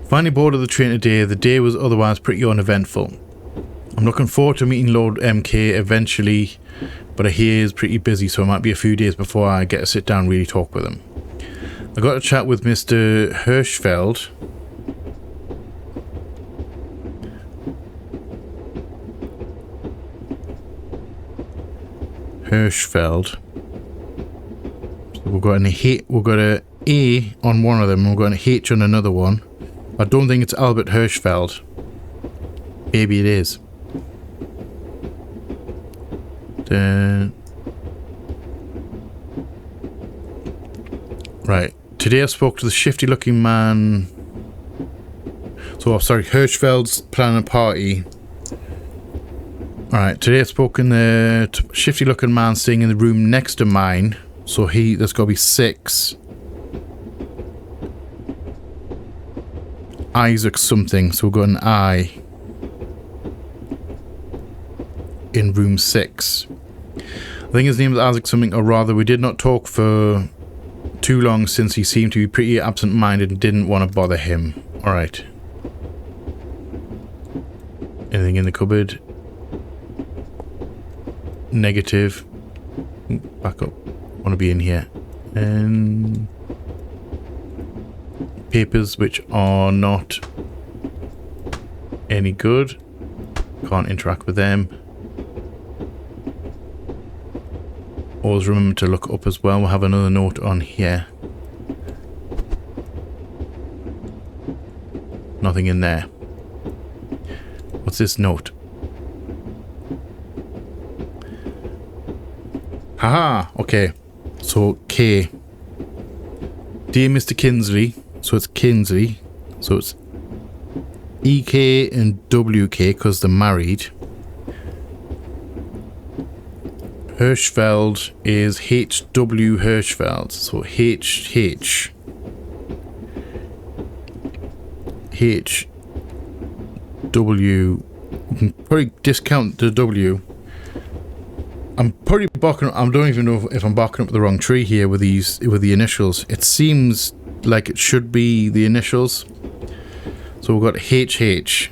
Finally boarded the train today. The day was otherwise pretty uneventful. I'm looking forward to meeting Lord MK eventually, but I hear he's pretty busy, so it might be a few days before I get to sit down and really talk with him. I got a chat with Mr. Hirschfeld. So we've got a A on one of them, and we've got an H on another one. I don't think it's Albert Hirschfeld. Maybe it is. Right. Today I spoke to the shifty looking man. So, sorry, Hirschfeld's planning a party. Alright, today I spoke in the shifty looking man staying in the room next to mine. So there's got to be 6. Isaac something, so we've got an I in room 6. I think his name is Isaac something, or rather we did not talk for too long since he seemed to be pretty absent-minded and didn't want to bother him. Alright. Anything in the cupboard? Negative. Back up. Want to be in here. And papers which are not any good. Can't interact with them. Always remember to look up as well. We'll have another note on here. Nothing in there. What's this note? Haha, okay. So K. Dear Mr. Kinsley. So it's Kinsley. So it's EK and WK because they're married. Hirschfeld is HW Hirschfeld. So HH. HW. We can probably discount the W. I'm probably barking. I don't even know if I'm barking up the wrong tree here with the initials. It seems like it should be the initials. So we've got HH.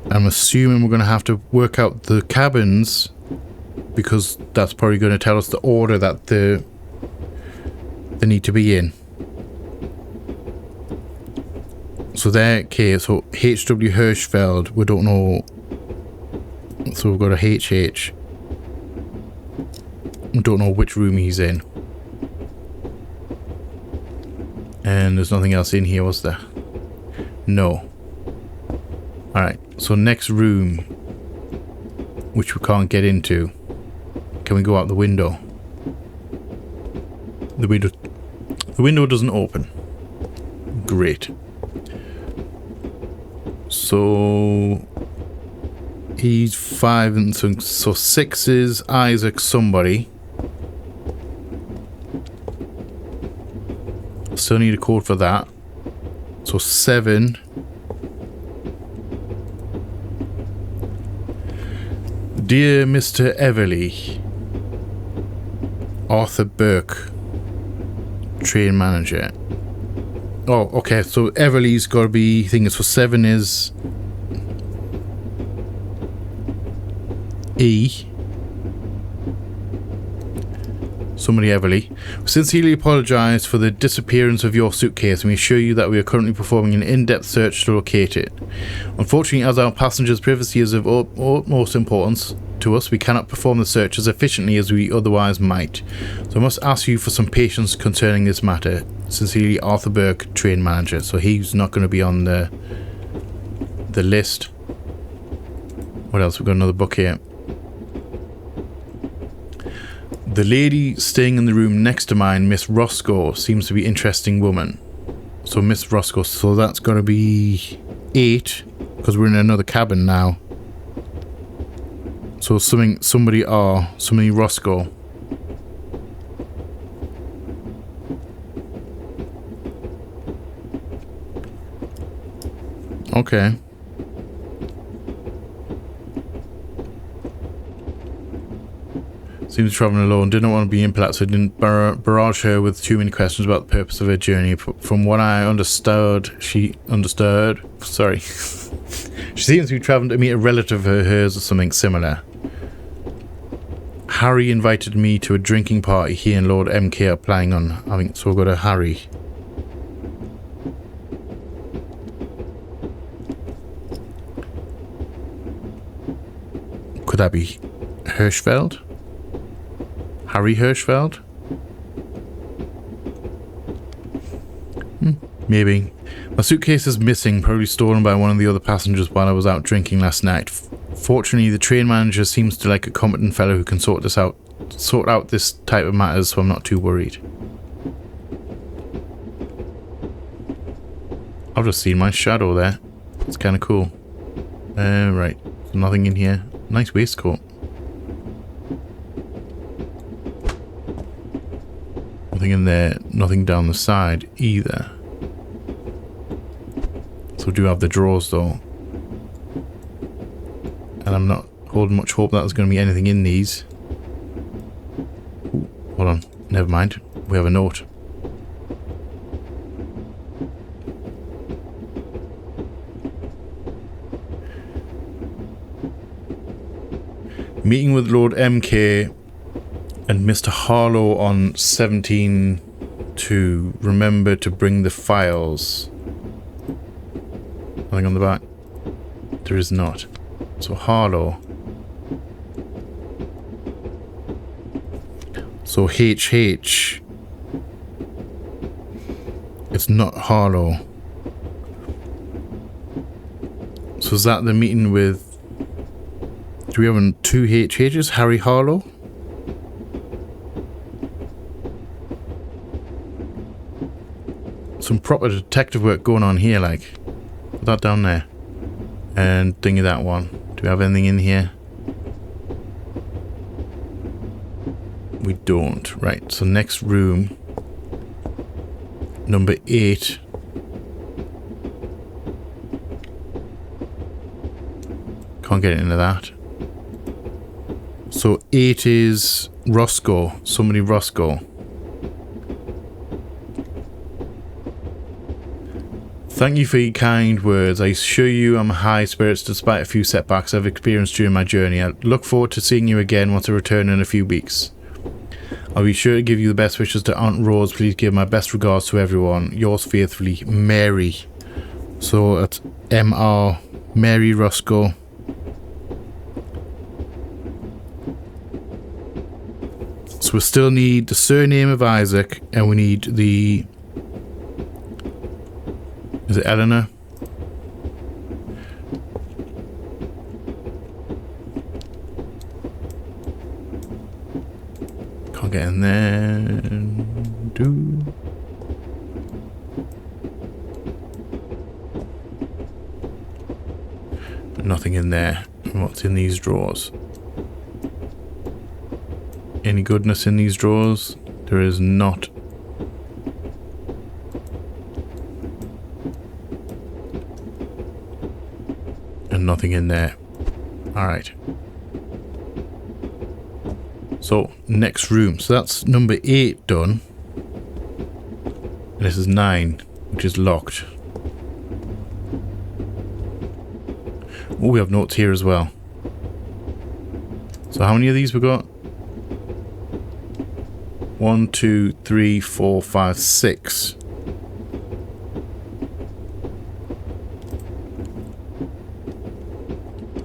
I'm assuming we're going to have to work out the cabins because that's probably going to tell us the order that they need to be in. So there, okay, so HW Hirschfeld, we don't know. So we've got a HH. We don't know which room he's in. And there's nothing else in here, was there? No. Alright, so next room, which we can't get into. Can we go out the window? The window doesn't open. Great. So he's 5 and so 6 is Isaac somebody. still need a code for that. So 7. Dear Mr. Everly, Arthur Burke, train manager. Oh, okay, so Everly's got to be, I think it's for 7 is E. Somebody Everly. Sincerely apologise for the disappearance of your suitcase, and we assure you that we are currently performing an in-depth search to locate it. Unfortunately, as our passengers' privacy is of utmost importance to us, we cannot perform the search as efficiently as we otherwise might. So I must ask you for some patience concerning this matter. Sincerely, Arthur Burke, train manager. So he's not going to be on the list. What else? We've got another book here. The lady staying in the room next to mine, Miss Roscoe, seems to be an interesting woman. So Miss Roscoe, so that's got to be 8, because we're in another cabin now. So somebody Roscoe. Okay. Seems travelling alone. Didn't want to be impolite, so I didn't barrage her with too many questions about the purpose of her journey. From what I understood, she understood. Sorry. She seems to be travelling to meet a relative of hers or something similar. Harry invited me to a drinking party he and Lord MK are planning on having, so we'll go to Harry. Could that be Hirschfeld? Harry Hirschfeld? Maybe. My suitcase is missing, probably stolen by one of the other passengers while I was out drinking last night. Fortunately, the train manager seems to like a competent fellow who can sort out this type of matters, so I'm not too worried. I've just seen my shadow there. It's kind of cool. Right. Nothing in here. Nice waistcoat. Nothing in there. Nothing down the side either. So we do have the drawers though. And I'm not holding much hope that there's going to be anything in these. Ooh, hold on. Never mind. We have a note. Meeting with Lord MK and Mr. Harlow on 17 to remember to bring the files. Nothing on the back. There is not. So Harlow. So HH. It's not Harlow. So is that the meeting with... Do we have 2 HHs? Harry Harlow? Some proper detective work going on here, like. Put that down there. And thingy that one. Do we have anything in here? We don't. Right, so next room. Number 8. Can't get into that. So 8 is Roscoe. Somebody Roscoe. Thank you for your kind words. I assure you I'm high spirits despite a few setbacks I've experienced during my journey. I look forward to seeing you again once I return in a few weeks. I'll be sure to give you the best wishes to Aunt Rose. Please give my best regards to everyone. Yours faithfully, Mary. So it's M.R. Mary Roscoe. So we still need the surname of Isaac, and we need the... Is it Eleanor? Can't get in there. Nothing in there. What's in these drawers? Any goodness in these drawers? There is not. and nothing in there. Alright. So, next room. So that's number 8 done. And this is 9, which is locked. Oh, we have notes here as well. So how many of these we got? 1, 2, 3, 4, 5, 6.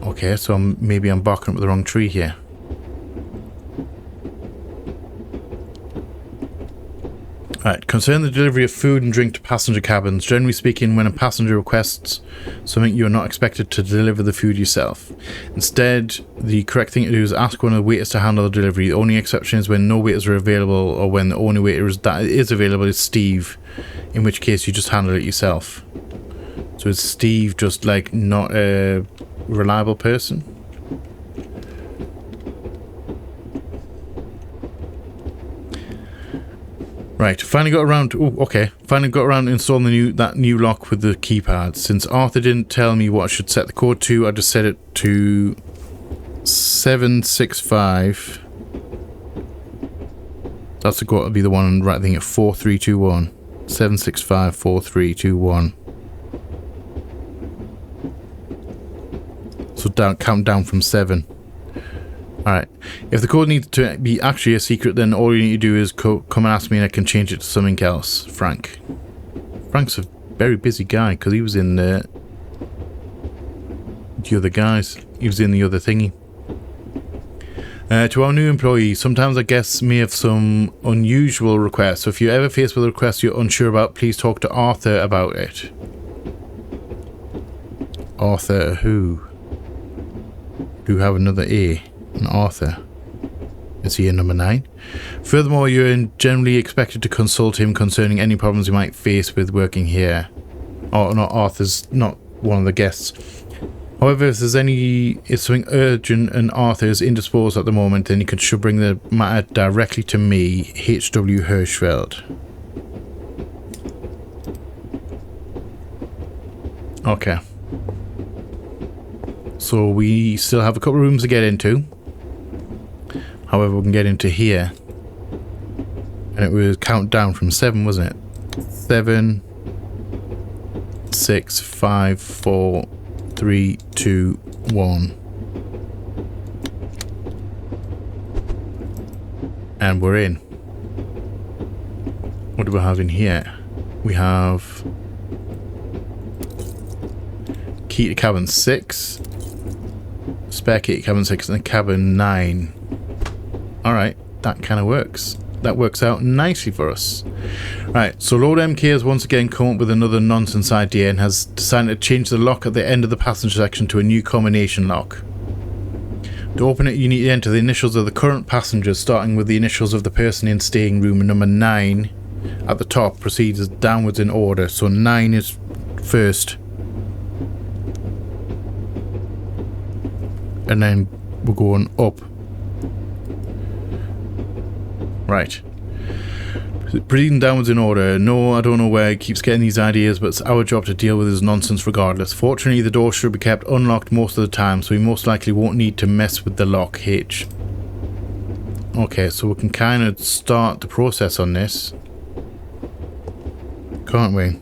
Okay, so maybe I'm barking up the wrong tree here. Right, concern the delivery of food and drink to passenger cabins. Generally speaking, when a passenger requests something, you are not expected to deliver the food yourself. Instead, the correct thing to do is ask one of the waiters to handle the delivery. The only exception is when no waiters are available, or when the only waiter that is available is Steve, in which case you just handle it yourself. So is Steve just like not a reliable person? Right, finally got around. Oh, okay. Finally got around to installing that new lock with the keypad. Since Arthur didn't tell me what I should set the code to, I just set it to 765. That's got to be the one right thing at 4321. 765 4321. So count down from 7. Alright, if the code needs to be actually a secret, then all you need to do is come and ask me and I can change it to something else. Frank. Frank's a very busy guy because he was in the other guys. He was in the other thingy. To our new employees, sometimes our guests may have some unusual requests. So if you're ever faced with a request you're unsure about, please talk to Arthur about it. Arthur who? Do have another A. And Arthur. Is he in number 9? Furthermore, you're generally expected to consult him concerning any problems you might face with working here. Oh, not Arthur's, not one of the guests. However, if something urgent and Arthur is indisposed at the moment, then you should bring the matter directly to me, H.W. Hirschfeld. Okay. So we still have a couple of rooms to get into. However, we can get into here. And it was count down from 7, wasn't it? 7, 6, 5, 4, 3, 2, 1. And we're in. What do we have in here? We have key to cabin 6, spare key to cabin 6, and cabin 9. Alright, that kind of works. That works out nicely for us. Right, so Lord MK has once again come up with another nonsense idea and has decided to change the lock at the end of the passenger section to a new combination lock. To open it, you need to enter the initials of the current passengers, starting with the initials of the person in staying room, and number 9 at the top proceeds downwards in order. So 9 is first. And then we're going up. Right. Proceeding downwards in order. No, I don't know where he keeps getting these ideas, but it's our job to deal with his nonsense regardless. Fortunately, the door should be kept unlocked most of the time, so we most likely won't need to mess with the lock H. Okay, so we can kind of start the process on this. Can't we?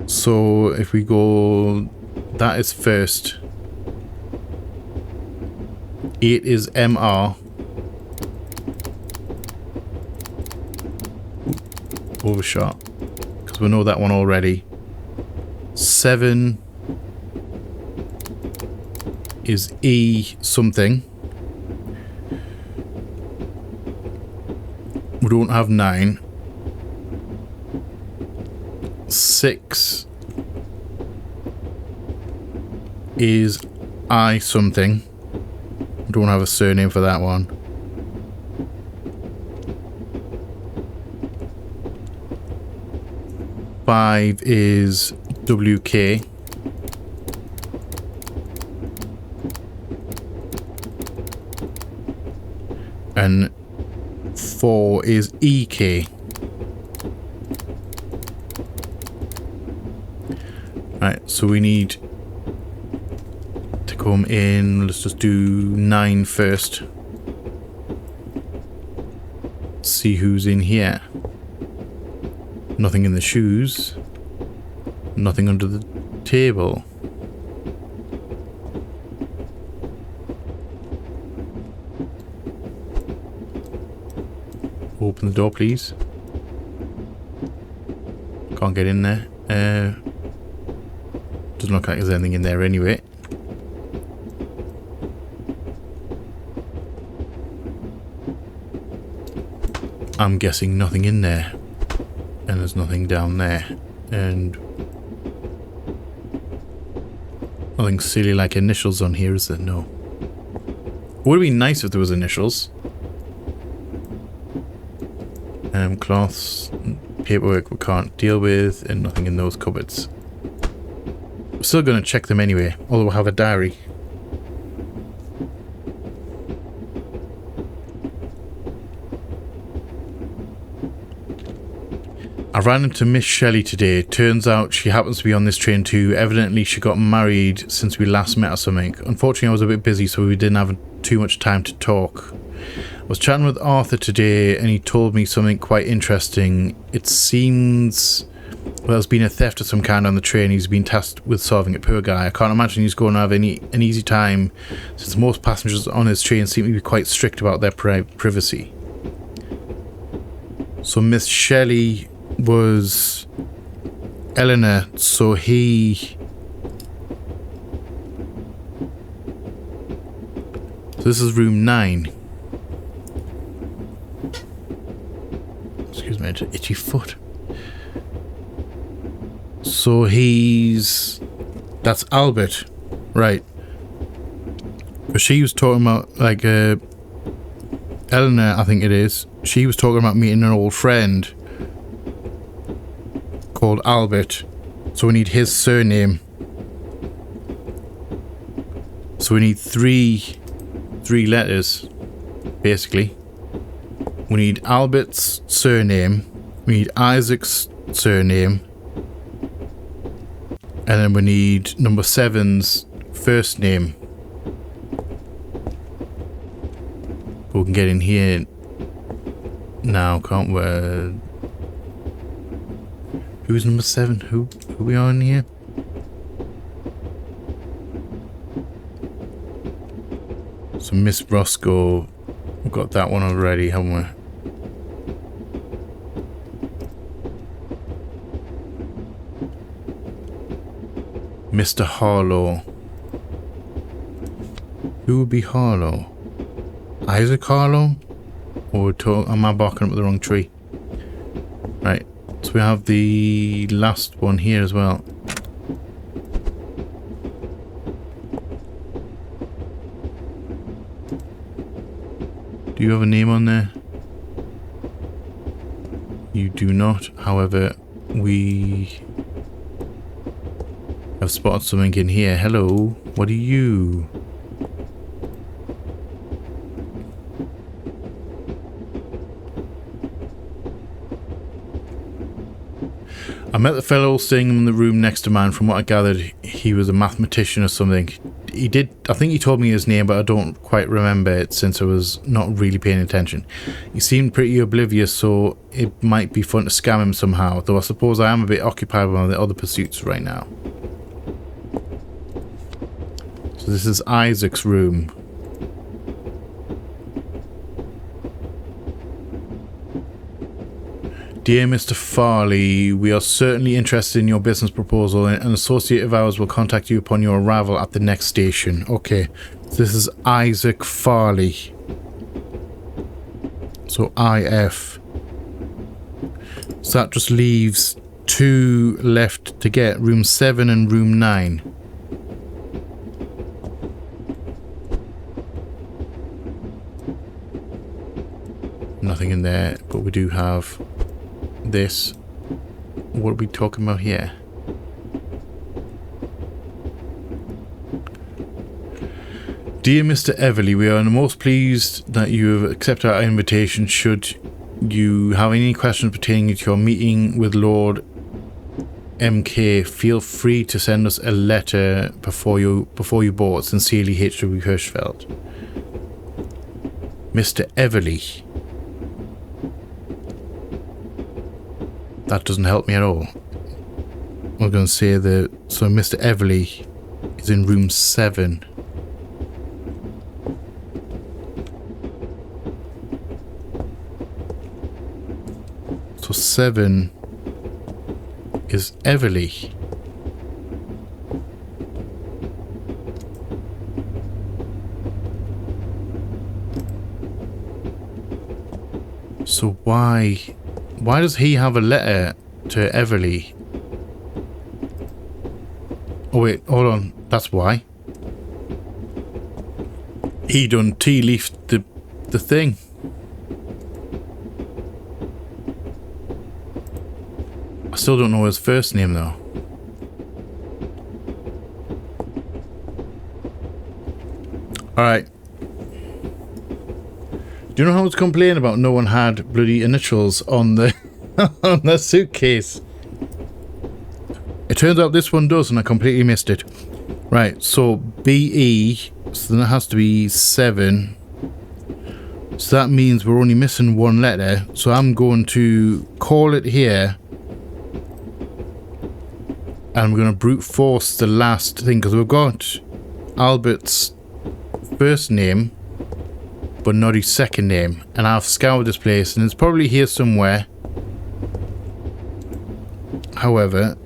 So if we go, that is first. 8 is MR. Overshot. Because we know that one already. 7 is E something. We don't have 9. 6 is I something. Don't have a surname for that one. Five is WK. And 4 is EK. Right, so we need to come in. Let's just do 9 first. See who's in here. Nothing in the shoes. Nothing under the table. Open the door, please. Can't get in there. Doesn't look like there's anything in there anyway. I'm guessing nothing in there. And there's nothing down there. And nothing silly like initials on here, is there? No. It would be nice if there was initials. Cloths, paperwork we can't deal with, and nothing in those cupboards. We're still going to check them anyway, although we'll have a diary. I ran into Miss Shelley today. Turns out she happens to be on this train too. Evidently she got married since we last met or something. Unfortunately I was a bit busy, so we didn't have too much time to talk. I was chatting with Arthur today and he told me something quite interesting. It seems, well, there's been a theft of some kind on the train. He's been tasked with solving it. Poor guy. I can't imagine he's going to have an easy time, since most passengers on his train seem to be quite strict about their privacy. So Miss Shelley was Eleanor, so he... So this is room 9. Excuse me, itchy foot. So he's... That's Albert. Right. But she was talking about, like, Eleanor, I think it is. She was talking about meeting an old friend called Albert. So we need his surname. So we need three letters, basically. We need Albert's surname, we need Isaac's surname, and then we need number 7's first name. We can get in here now, can't we? Who's number 7? Who are we on here? So Miss Roscoe, we've got that one already, haven't we? Mr. Harlow. Who would be Harlow? Isaac Harlow? Or am I barking up the wrong tree? Right, so we have the last one here as well. Do you have a name on there? You do not. However, we have spotted something in here. Hello, what are you? I met the fellow staying in the room next to mine. From what I gathered, he was a mathematician or something. He did, I think he told me his name, but I don't quite remember it since I was not really paying attention. He seemed pretty oblivious, so it might be fun to scam him somehow, though I suppose I am a bit occupied with my other pursuits right now. So this is Isaac's room. Dear Mr. Farley, we are certainly interested in your business proposal. An associate of ours will contact you upon your arrival at the next station. Okay, this is Isaac Farley. So IF. So that just leaves 2 left to get. Room 7 and room 9. Nothing in there, but we do have this. What are we talking about here? Dear Mr. Everly, we are most pleased that you have accepted our invitation. Should you have any questions pertaining to your meeting with Lord MK, feel free to send us a letter before you board. Sincerely, H.W. Hirschfeld. Mr. Everly. That doesn't help me at all. We're going to say that... So Mr. Everly is in room 7. So 7 is Everly. So why does he have a letter to Everly? Oh wait, hold on. That's why. He done tea-leafed the thing. I still don't know his first name though. Alright. Do you know how I was complaining about no one had bloody initials on the on the suitcase? It turns out this one does, and I completely missed it. Right, so BE, so that has to be 7. So that means we're only missing one letter. So I'm going to call it here. And I'm going to brute force the last thing, because we've got Albert's first name, but not his second name. And I've scoured this place, and it's probably here somewhere. However,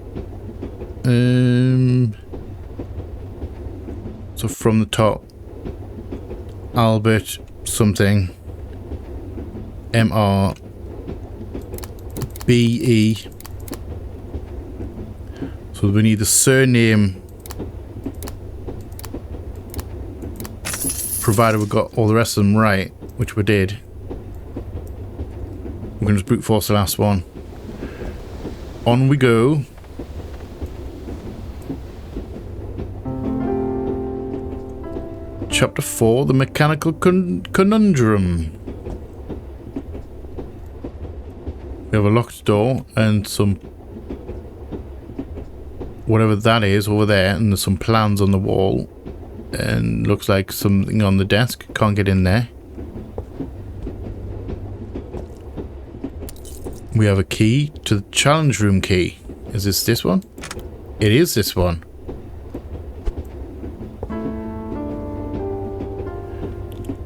so from the top, Albert something, MRBE. So we need the surname, provided we got all the rest of them right, which we did. We're going to just brute force the last one. On we go. Chapter 4, The Mechanical Conundrum. We have a locked door and some... whatever that is over there, and there's some plans on the wall. And looks like something on the desk. Can't get in there. We have a key to the challenge room key. Is this one? It is this one.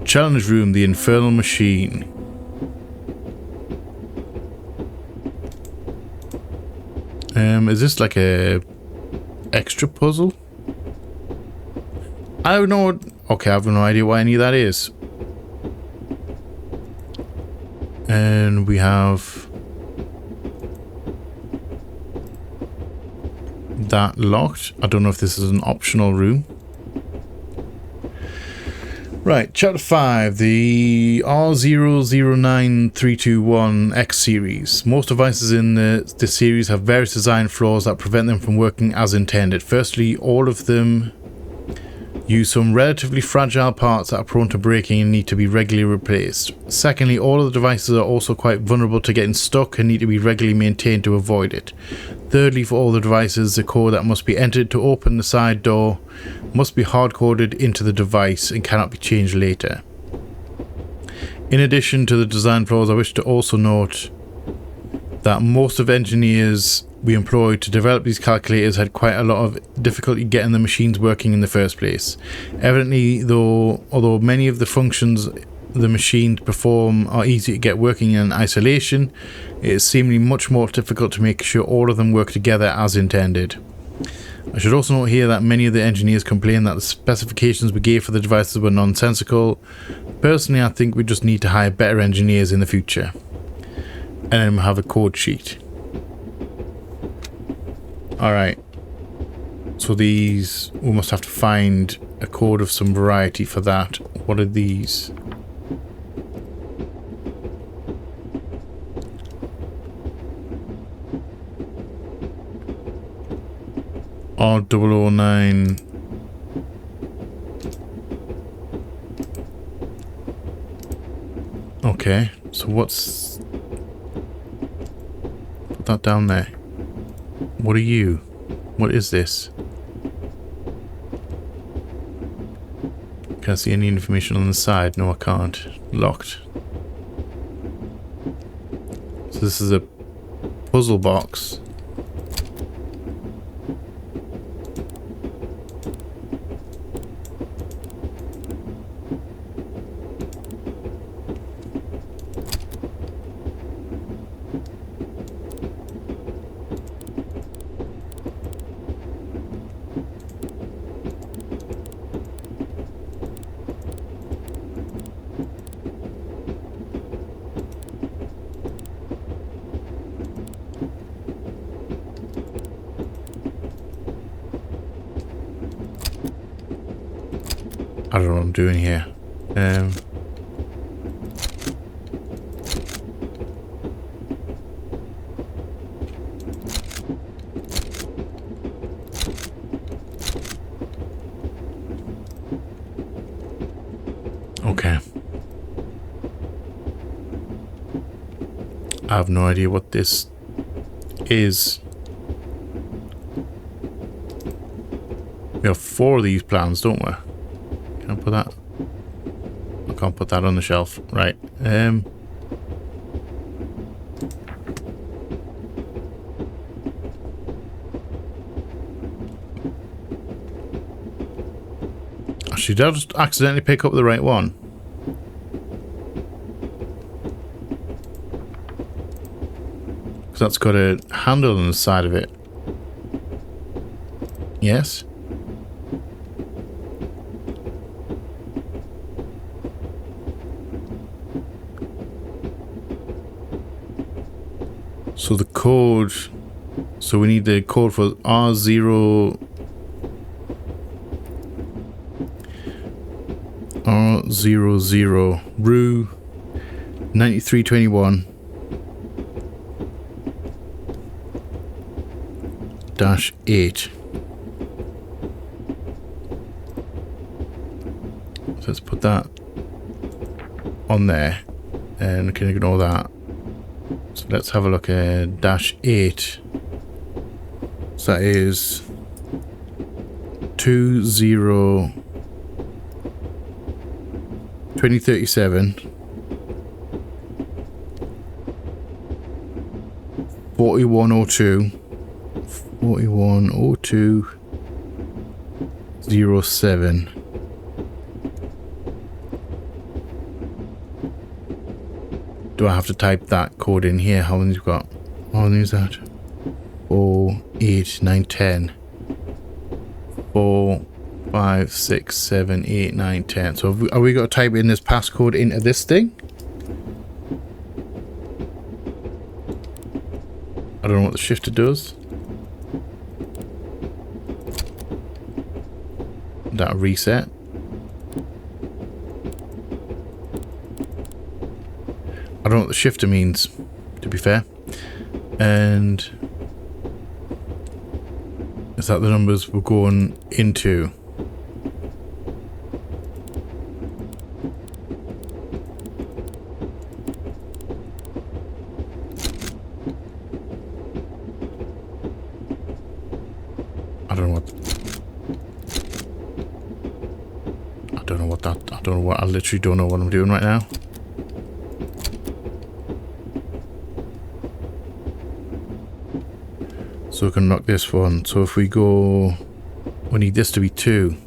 Challenge room, the infernal machine. Is this like a extra puzzle? I don't know. Okay, I have no idea what any of that is. And we have that locked. I don't know if this is an optional room. Right, chapter 5, the R009321X series. Most devices in this series have various design flaws that prevent them from working as intended. Firstly, all of them use some relatively fragile parts that are prone to breaking and need to be regularly replaced. Secondly, all of the devices are also quite vulnerable to getting stuck and need to be regularly maintained to avoid it. Thirdly, for all the devices, the code that must be entered to open the side door must be hard-coded into the device and cannot be changed later. In addition to the design flaws, I wish to also note that most of the engineers we employed to develop these calculators had quite a lot of difficulty getting the machines working in the first place. Evidently, although many of the functions the machines perform are easy to get working in isolation, it is seemingly much more difficult to make sure all of them work together as intended. I should also note here that many of the engineers complained that the specifications we gave for the devices were nonsensical. Personally, I think we just need to hire better engineers in the future. And then we'll have a code sheet. Alright. So these, we must have to find a code of some variety for that. What are these? R009. Okay, so what's... Put that down there. What are you? What is this? Can I see any information on the side? No, I can't. Locked. So this is a puzzle box. I don't know what I'm doing here. Okay. I have no idea what this is. We have 4 of these plans, don't we? Can I put that? I can't put that on the shelf. Right. Actually, did I just accidentally pick up the right one? Because that's got a handle on the side of it. Yes? So the code, so we need the code for R0, R00, Rue 9321 -8. So let's put that on there and we can ignore that. So let's have a look at -8. So that is 2037 4102 4102 07. Do I have to type that code in here? How many you've got? How many is that? 4, 8, 9, 10. 4, 5, 6, 7, 8, 9, 10. So have we got to type in this passcode into this thing? I don't know what the shifter does. That reset. I don't know what the shifter means, to be fair. And is that the numbers we're going into? I don't know what. I don't know what that. I don't know what. I literally don't know what I'm doing right now. So we can knock this one. So if we go, we need this to be 2.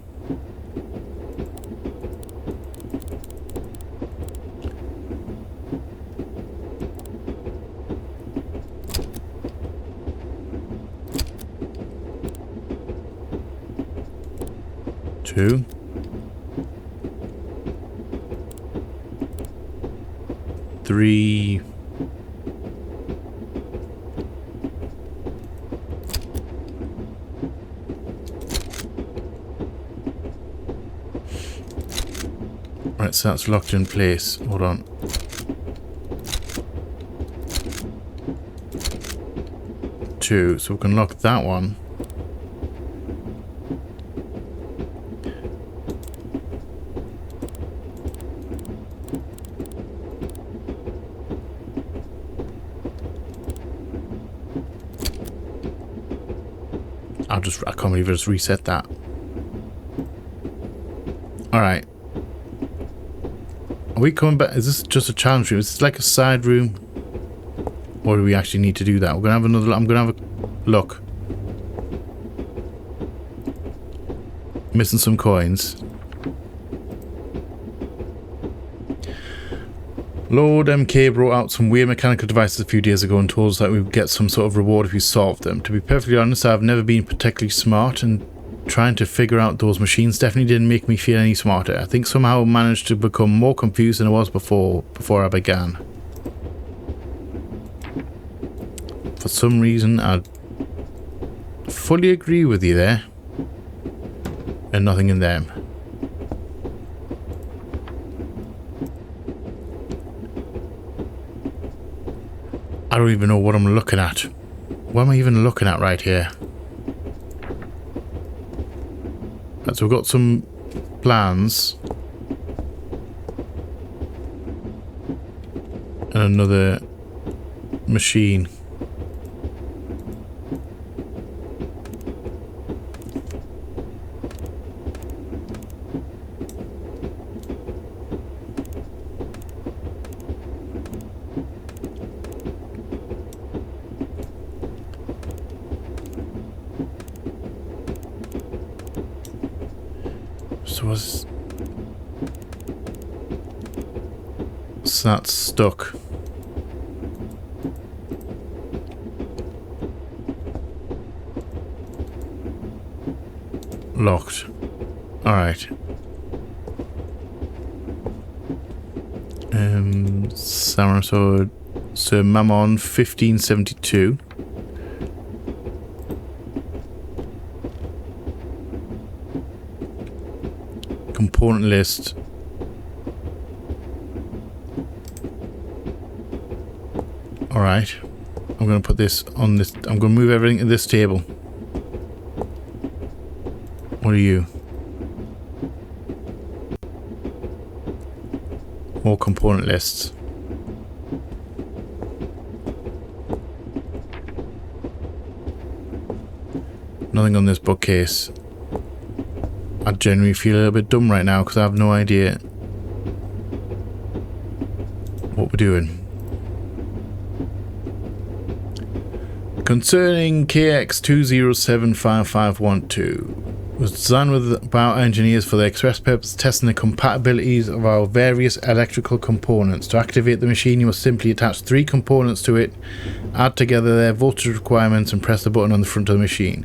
Two. 3. Right, so that's locked in place. Hold on. Two, so we can lock that one. I can't believe I just reset that. Alright. Are we coming back? Is this just a challenge room? Is this like a side room? Or do we actually need to do that? We're gonna have another. I'm gonna have a look. Missing some coins. Lord MK brought out some weird mechanical devices a few days ago and told us that we would get some sort of reward if we solved them. To be perfectly honest, I've never been particularly smart, and trying to figure out those machines definitely didn't make me feel any smarter. I think somehow I managed to become more confused than I was before I began. For some reason, I fully agree with you there. And nothing in them. I don't even know what I'm looking at. What am I even looking at right here? Right, so we've got some plans. And another machine. So that's stuck. Locked. Alright. So Mammon 1572. Component list. Alright. I'm going to put this on this. I'm going to move everything to this table. What are you? More component lists. Nothing on this bookcase. I genuinely feel a little bit dumb right now because I have no idea what we're doing. Concerning KX2075512. Was designed by engineers for the express purpose of testing the compatibilities of our various electrical components. To activate the machine, you must simply attach 3 components to it, add together their voltage requirements, and press the button on the front of the machine.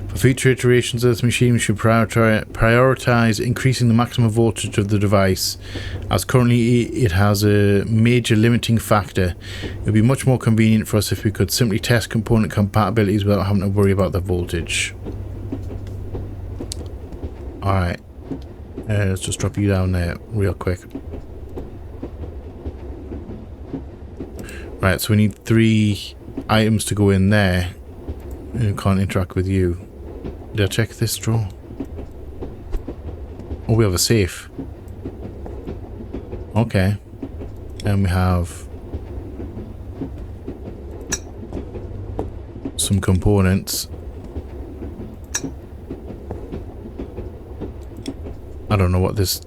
For future iterations of this machine, we should prioritize increasing the maximum voltage of the device, as currently it has a major limiting factor. It would be much more convenient for us if we could simply test component compatibilities without having to worry about the voltage. Alright, let's just drop you down there real quick. Right, so we need 3 items to go in there. And we can't interact with you. Did I check this drawer? Oh, we have a safe. Okay. And we have some components. I don't know what this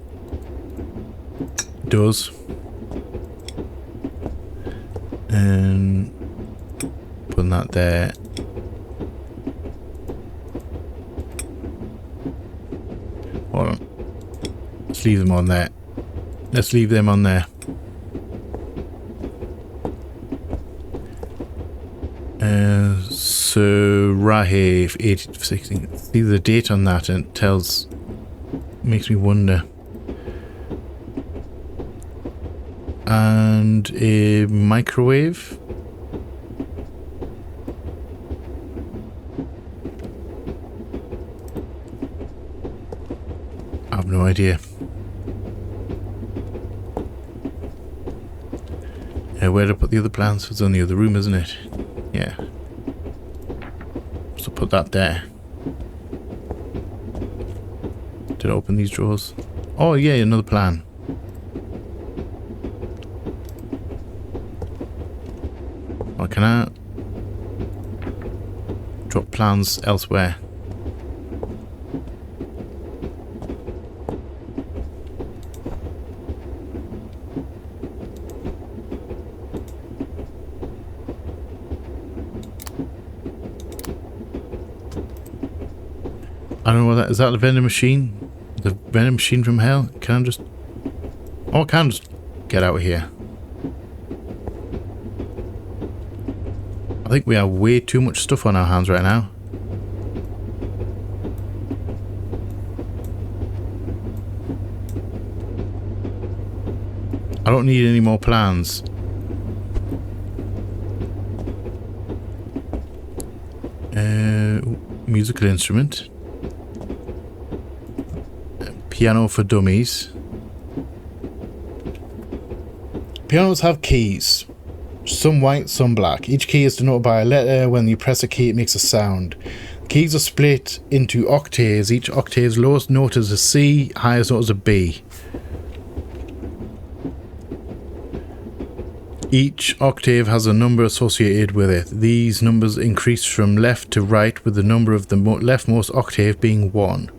does. And putting that there. Hold on. Let's leave them on there. Let's leave them on there. So Rahe 816. See the date on that and it tells. Makes me wonder. And a microwave. I have no idea. Where to put the other plants? It's on the other room, isn't it? Yeah. So put that there. Did I open these drawers? Oh yeah, another plan. Well, can I drop plans elsewhere? I don't know what that is. That the vending machine? The vending machine from hell? Can I just... Oh, I can just get out of here. I think we have way too much stuff on our hands right now. I don't need any more plans. Musical instrument. Piano for dummies. Pianos have keys. Some white, some black. Each key is denoted by a letter. When you press a key, it makes a sound. Keys are split into octaves. Each octave's lowest note is a C, highest note is a B. Each octave has a number associated with it. These numbers increase from left to right, with the number of the leftmost octave being 1.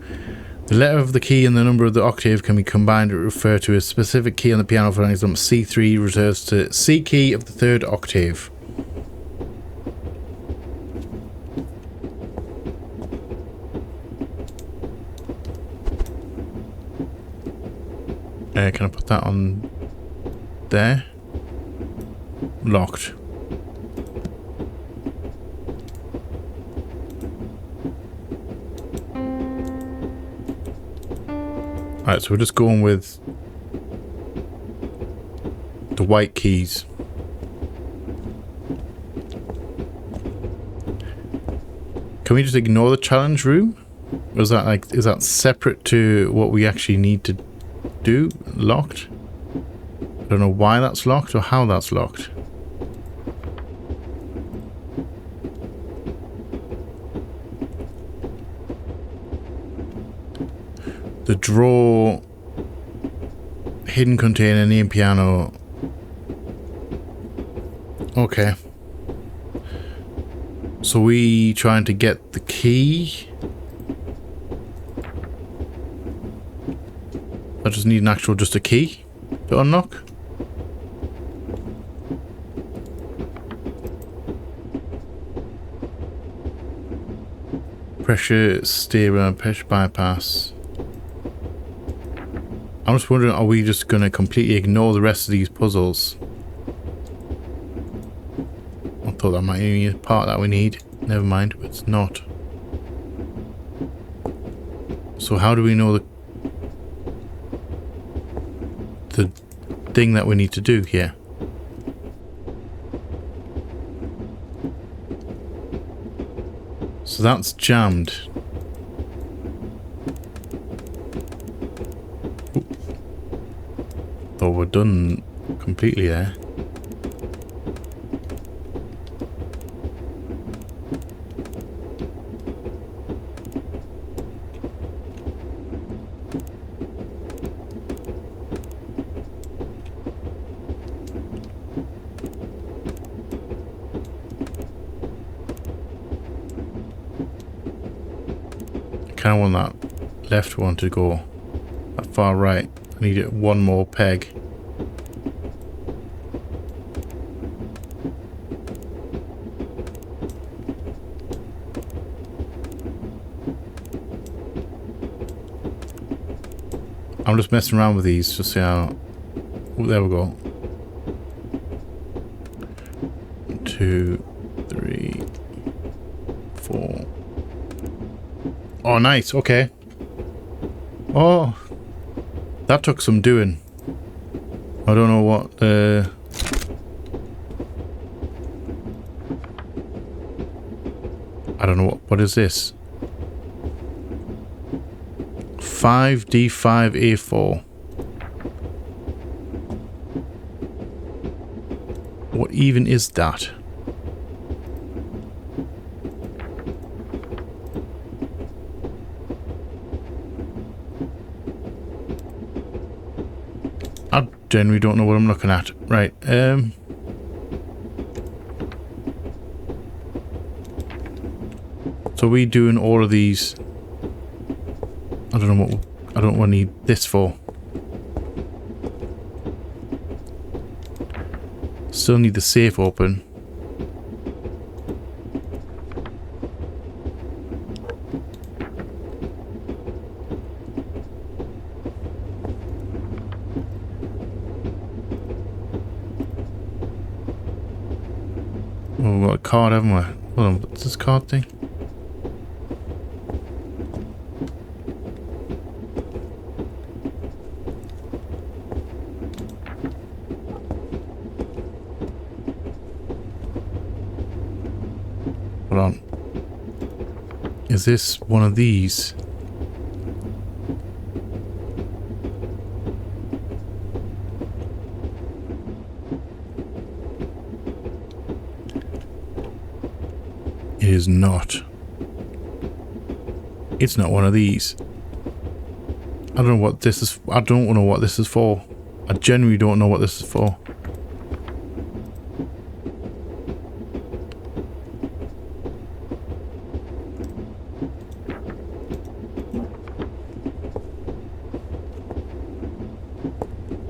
The letter of the key and the number of the octave can be combined to refer to a specific key on the piano. For example, C3 refers to C key of the 3rd octave. Can I put that on there? Locked. Alright, so we're just going with the white keys. Can we just ignore the challenge room? Or is that like, is that separate to what we actually need to do? Locked? I don't know why that's locked or how that's locked. The draw hidden container name piano. Okay. So we trying to get the key. I just need an actual just a key to unlock. Pressure steer, pressure bypass. I'm just wondering, are we just going to completely ignore the rest of these puzzles? I thought that might be a part that we need. Never mind, it's not. So how do we know the thing that we need to do here? So that's jammed. Thought we're done completely there. I kind of want that left one to go that far right. I need it one more peg. I'm just messing around with these to see how... Oh, there we go. 2, 3, 4. Oh, nice. Okay. Oh, that took some doing. I don't know what. I don't know what is this. 5D5A4. What even is that? I generally don't know what I'm looking at. Right. So we doing all of these. I don't know what I don't want to need this for. Still need the safe open. we've got a card, haven't we? Hold on, what's this card thing? Hold on. Is this one of these? It is not. It's not one of these. I don't know what this is. I don't know what this is for. I genuinely don't know what this is for.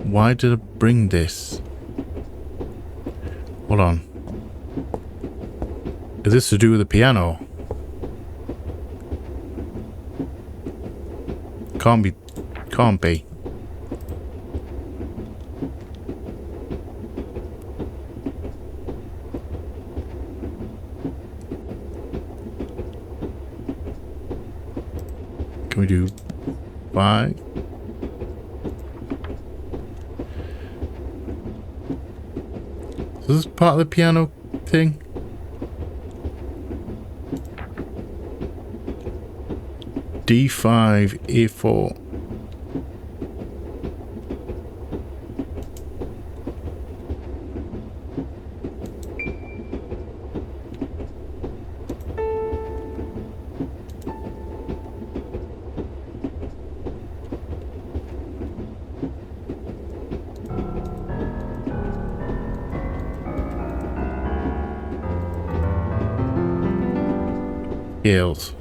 Why did I bring this? Hold on. Is this to do with the piano? Can't be. Can't be. Can we do 5? Is this part of the piano thing? D5, A4. Scales.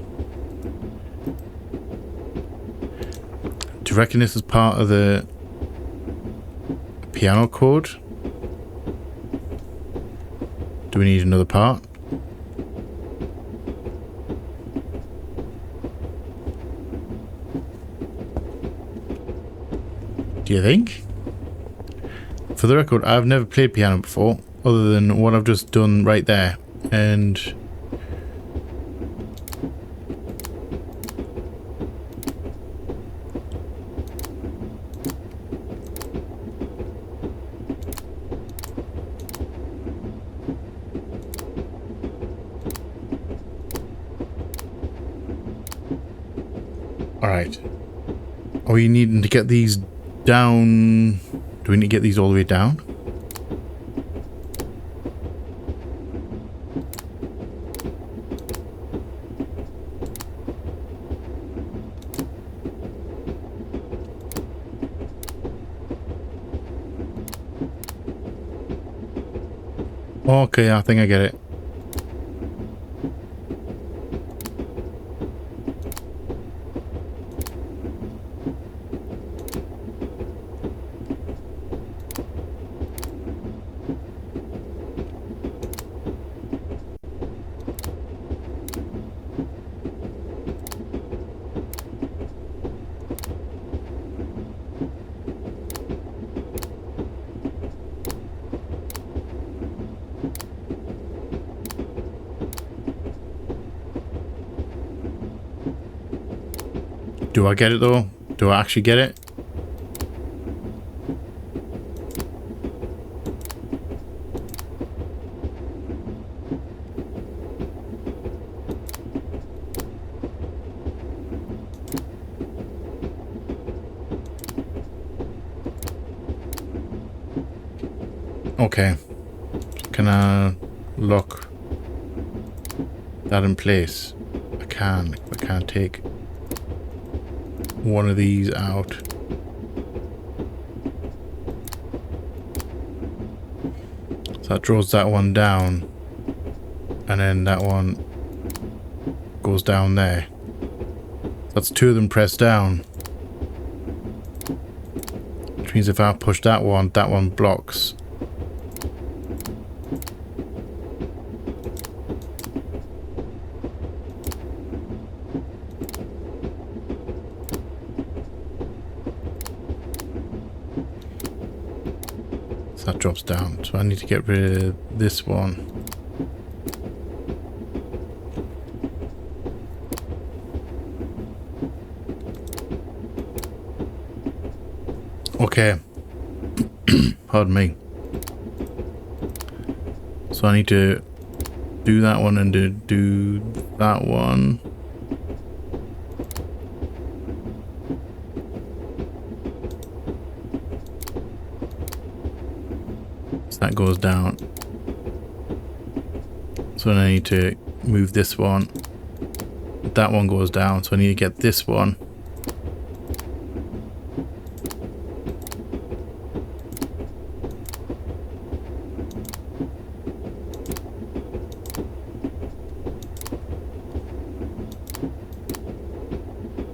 Do you reckon this is part of the piano chord? Do we need another part? Do you think? For the record, I've never played piano before, other than what I've just done right there. And alright. Are we needing to get these down? Do we need to get these all the way down? Okay, I think I get it. Do I get it though? Do I actually get it? Okay. Can I lock that in place? I can. I can't take one of these out. So that draws that one down, and then that one goes down there. That's 2 of them pressed down, which means if I push that one blocks. That drops down, so I need to get rid of this one. Okay. Pardon me. So I need to do that one and do that one. So that goes down. So I need to move this one. That one goes down. So I need to get this one.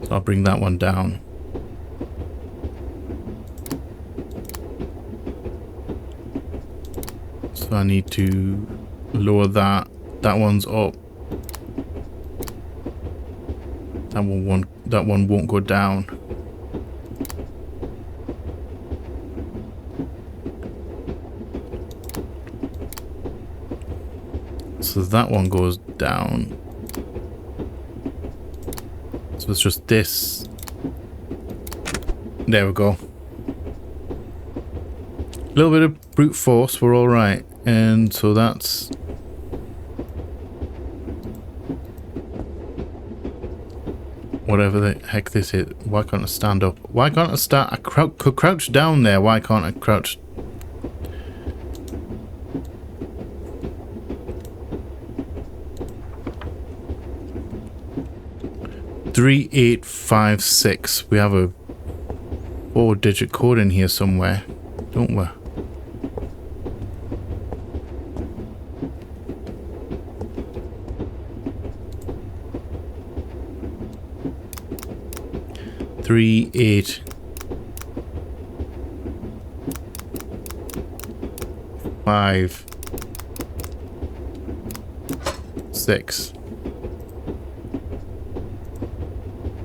So I'll bring that one down. So I need to lower that. That one's up. That one won't go down. So that one goes down. So it's just this. There we go. A little bit of brute force, we're all right. And so that's whatever the heck this is. Why can't I stand up? Why can't I stand? I could crouch down there. Why can't I crouch? Three, 8, 5, 6. We have a 4-digit code in here somewhere, don't we? Three, 8, 5, 6.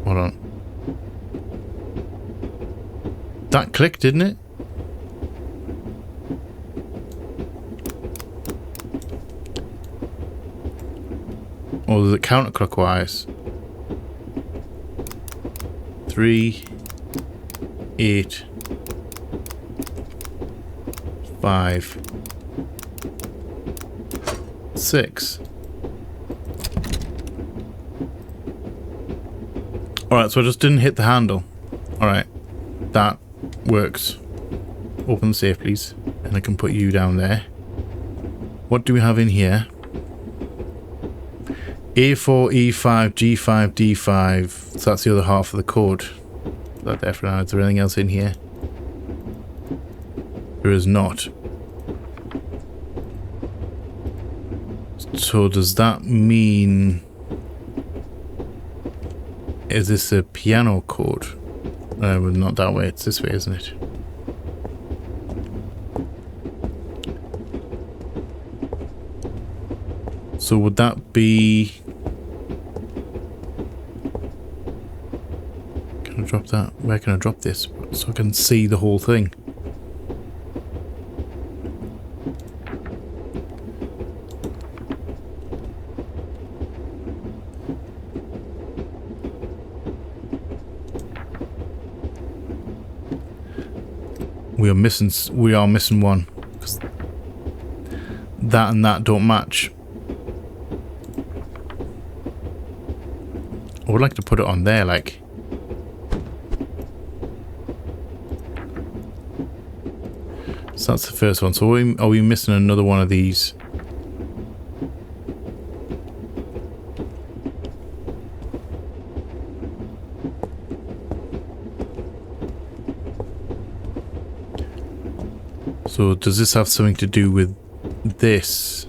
Hold on. That clicked, didn't it? Or does it counterclockwise? 3, 8, 5, 6. Alright, so I just didn't hit the handle. Alright, that works. Open the safe, please. And I can put you down there. What do we have in here? A4, E5, G5, D5. So that's the other half of the code. That there for now. Is there anything else in here? There is not. So does that mean... Is this a piano chord? Well, not that way. It's this way, isn't it? So would that be... Can I drop that? Where can I drop this? So I can see the whole thing. We are missing one, because that and that don't match. I would like to put it on there, like. So that's the first one. So are we missing another one of these? So does this have something to do with this?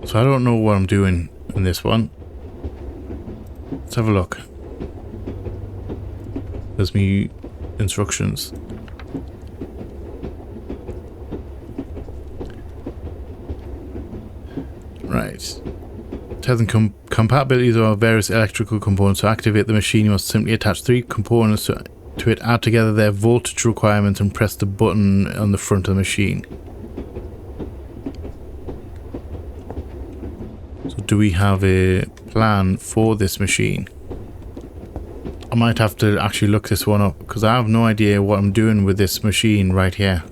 So I don't know what I'm doing in this one. Let's have a look. There's me instructions. testing compatibilities of various electrical components. To activate the machine, you must simply attach 3 components to it, add together their voltage requirements, and press the button on the front of the machine. So do we have a plan for this machine? I might have to actually look this one up, because I have no idea what I'm doing with this machine right here.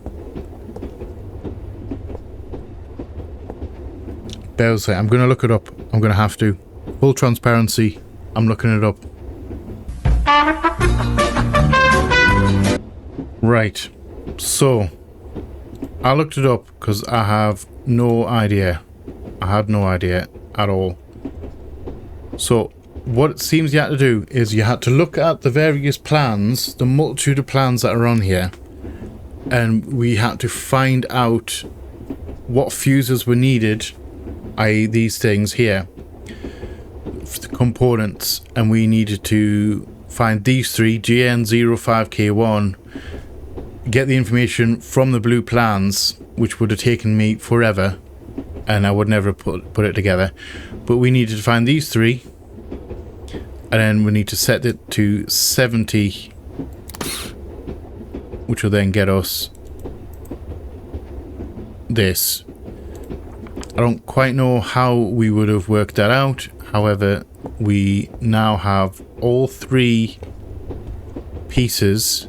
Bear with me, I'm going to look it up. I'm going to have to. Full transparency, I'm looking it up. Right, so I looked it up because I have no idea. I had no idea at all. So what it seems you had to do is you had to look at the various plans, the multitude of plans that are on here, and we had to find out what fuses were needed, i.e. these things here, for the components, and we needed to find these 3, GN05K1, get the information from the blue plans, which would have taken me forever, and I would never put it together. But we needed to find these 3, and then we need to set it to 70, which will then get us this. I don't quite know how we would have worked that out. However, we now have all 3 pieces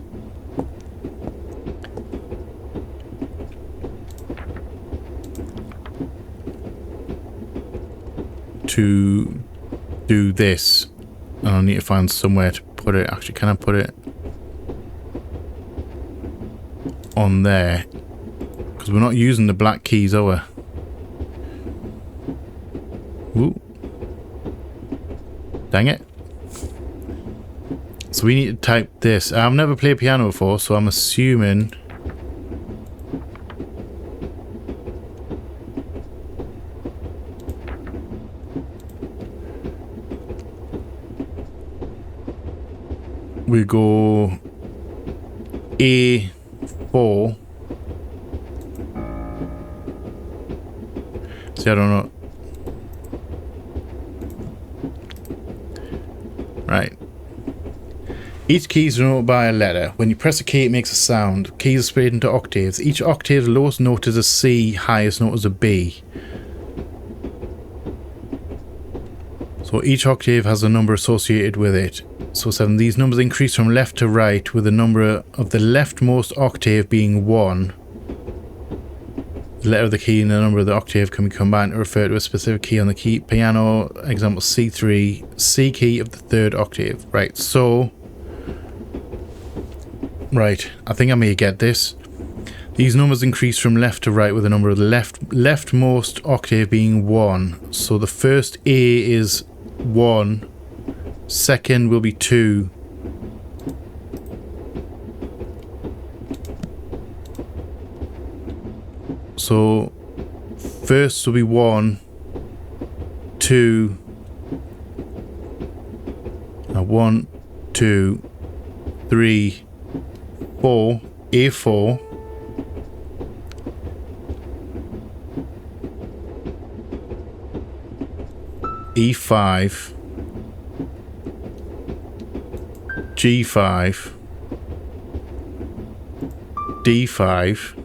to do this. And I need to find somewhere to put it. Actually, can I put it on there? Because we're not using the black keys, are we? Ooh. Dang it. So we need to type this. I've never played piano before, so I'm assuming we go A4. See, I don't know. Right. Each key is denoted by a letter. When you press a key, it makes a sound. Keys are split into octaves. Each octave's lowest note is a C, highest note is a B. So each octave has a number associated with it. So 7. These numbers increase from left to right, with the number of the leftmost octave being 1. The letter of the key and the number of the octave can be combined to refer to a specific key on the key. Piano, example C3, C key of the 3rd octave. Right, so... Right, I think I may get this. These numbers increase from left to right, with the number of the leftmost octave being 1. So the first A is 1. Second will be 2. So first will be 1, 2, 1, 2, 3, 4, A4. E5, G5, D5,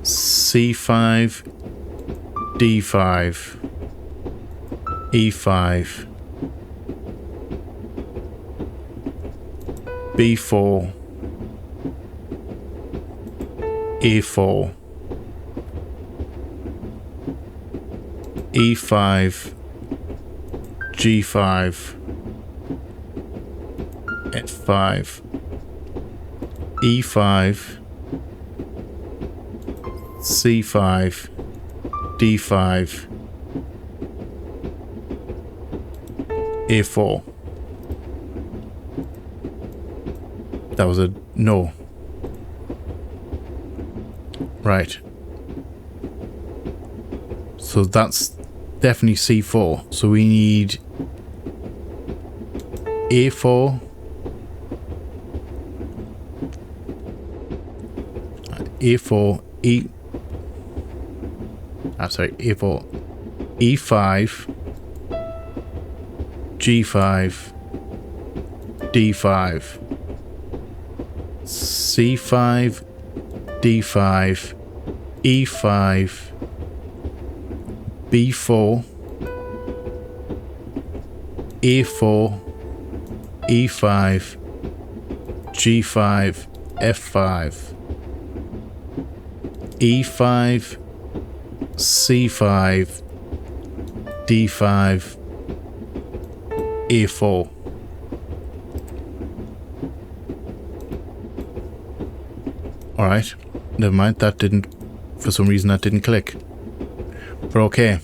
C5, D5, E5, B4, A4, E5, G5, F5, E5, C5, D5, A4. That was a no. Right. So that's definitely C4. So we need A4. A4, E. Sorry, A4. E5, G5, D5, C5, D5, E5, B4, A4, E5, G5, F5, E5, C5, D5, A4. Alright, never mind, that didn't, for some reason that didn't click. But okay,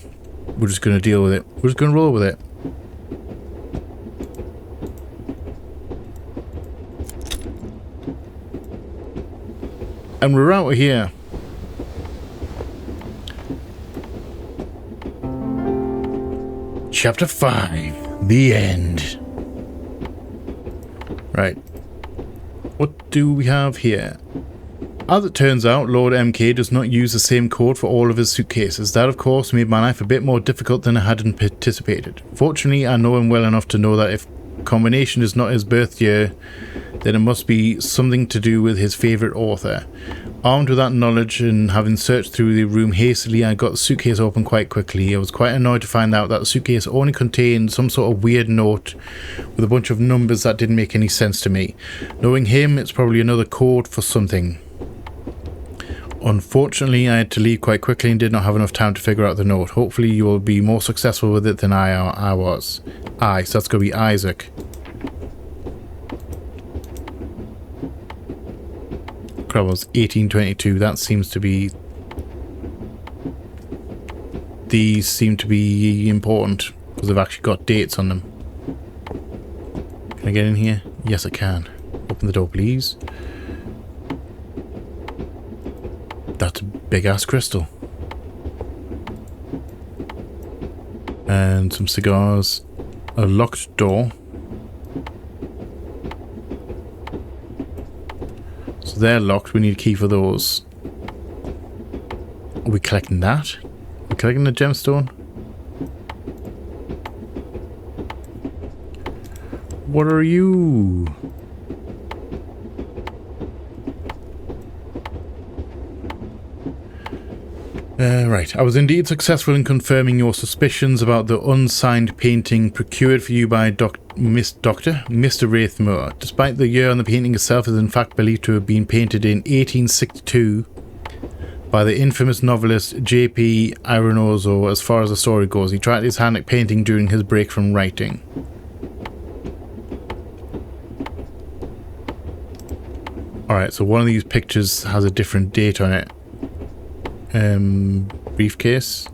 we're just going to deal with it. We're just going to roll with it. And we're out of here. Chapter 5. The end. Right. What do we have here? As it turns out, Lord MK does not use the same code for all of his suitcases. That, of course, made my life a bit more difficult than I had anticipated. Fortunately, I know him well enough to know that if combination is not his birth year, then it must be something to do with his favourite author. Armed with that knowledge and having searched through the room hastily, I got the suitcase open quite quickly. I was quite annoyed to find out that the suitcase only contained some sort of weird note with a bunch of numbers that didn't make any sense to me. Knowing him, it's probably another code for something. Unfortunately, I had to leave quite quickly and did not have enough time to figure out the note. Hopefully you will be more successful with it than I was. So that's going to be Isaac. Crap, was 1822. That seems to be... These seem to be important because they've actually got dates on them. Can I get in here? Yes, I can. Open the door, please. That's a big-ass crystal. And some cigars. A locked door. So they're locked. We need a key for those. Are we collecting that? Are we collecting the gemstone? What are you? Right. I was indeed successful in confirming your suspicions about the unsigned painting procured for you by Mr. Wraithmore. Despite the year on the painting itself is in fact believed to have been painted in 1862 by the infamous novelist J.P. Ironoso. As far as the story goes, he tried his hand at painting during his break from writing. Alright, so one of these pictures has a different date on it. Briefcase.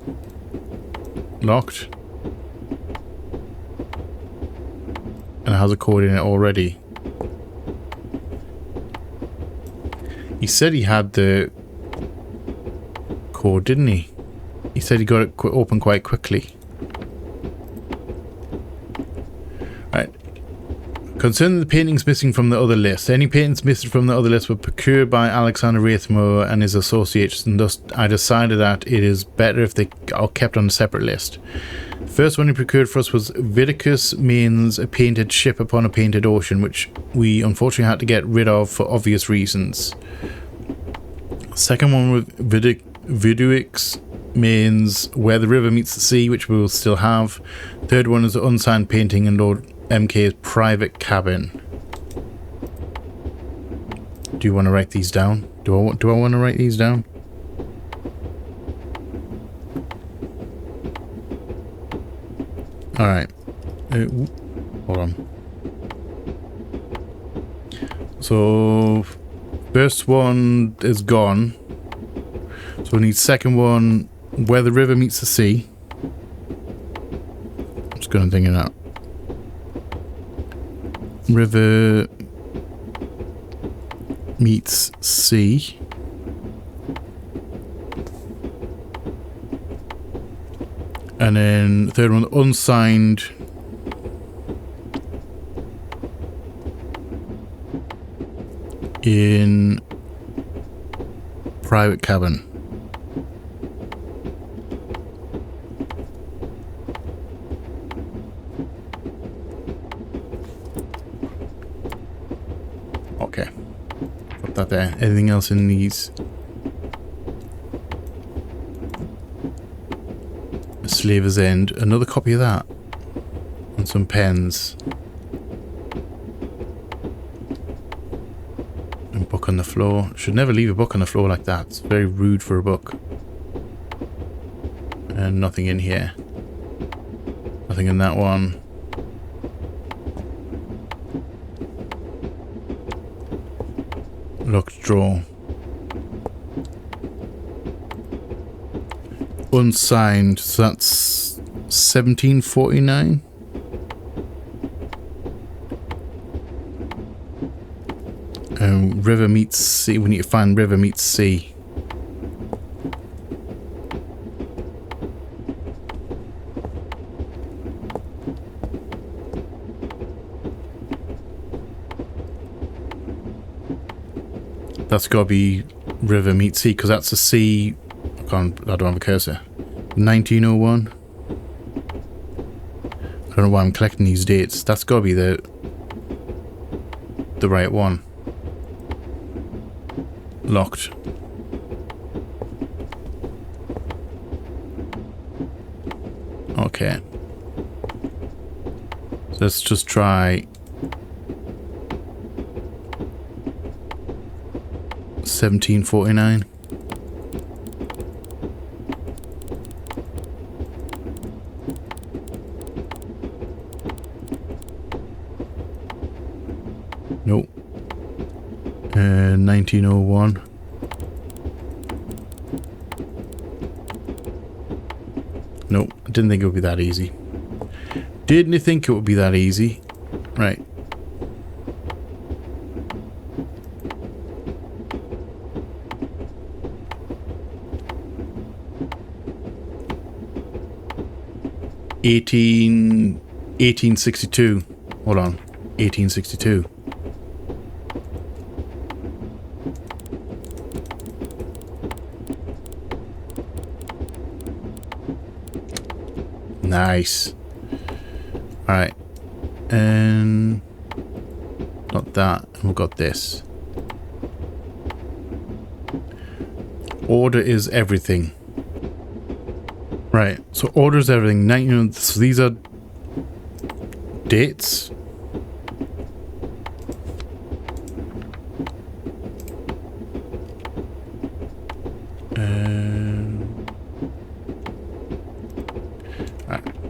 Locked. And it has a code in it already. He said he had the code, didn't he? He said he got it open quite quickly. Right. Concerning the paintings missing from the other list, any paintings missing from the other list were procured by Alexander Wraithmore and his associates, and thus I decided that it is better if they are kept on a separate list. The first one he procured for us was Vidicus Main's A Painted Ship Upon a Painted Ocean, which we unfortunately had to get rid of for obvious reasons. Second one was Vidicus Main's Where the River Meets the Sea, which we will still have. Third one is the unsigned painting in Lord MK's private cabin. Do you want to write these down? Do I want to write these down? All right. Hold on. So first one is gone. So we need second one, Where the River Meets the Sea. I'm just going to think of that. River meets sea. And then third one, unsigned. In private cabin. put that there. Anything else in these? Slaver's End. Another copy of that. And some pens. And book on the floor. Should never leave a book on the floor like that. It's very rude for a book. And nothing in here. Nothing in that one. Locked drawer. Unsigned. So that's 1749. River meets sea. We need to find river meets sea. That's got to be river meets sea, because that's a sea. I don't have a cursor. 1901. I don't know why I'm collecting these dates. That's got to be the right one. Locked. Okay. So let's just try 1749. Nope. 1901. Nope. I didn't think it would be that easy. Didn't think it would be that easy. Right. '1862. Hold on. 1862. Nice. Alright. And not that. And we've got this. Order is everything. Right. So order is everything. So these are dates.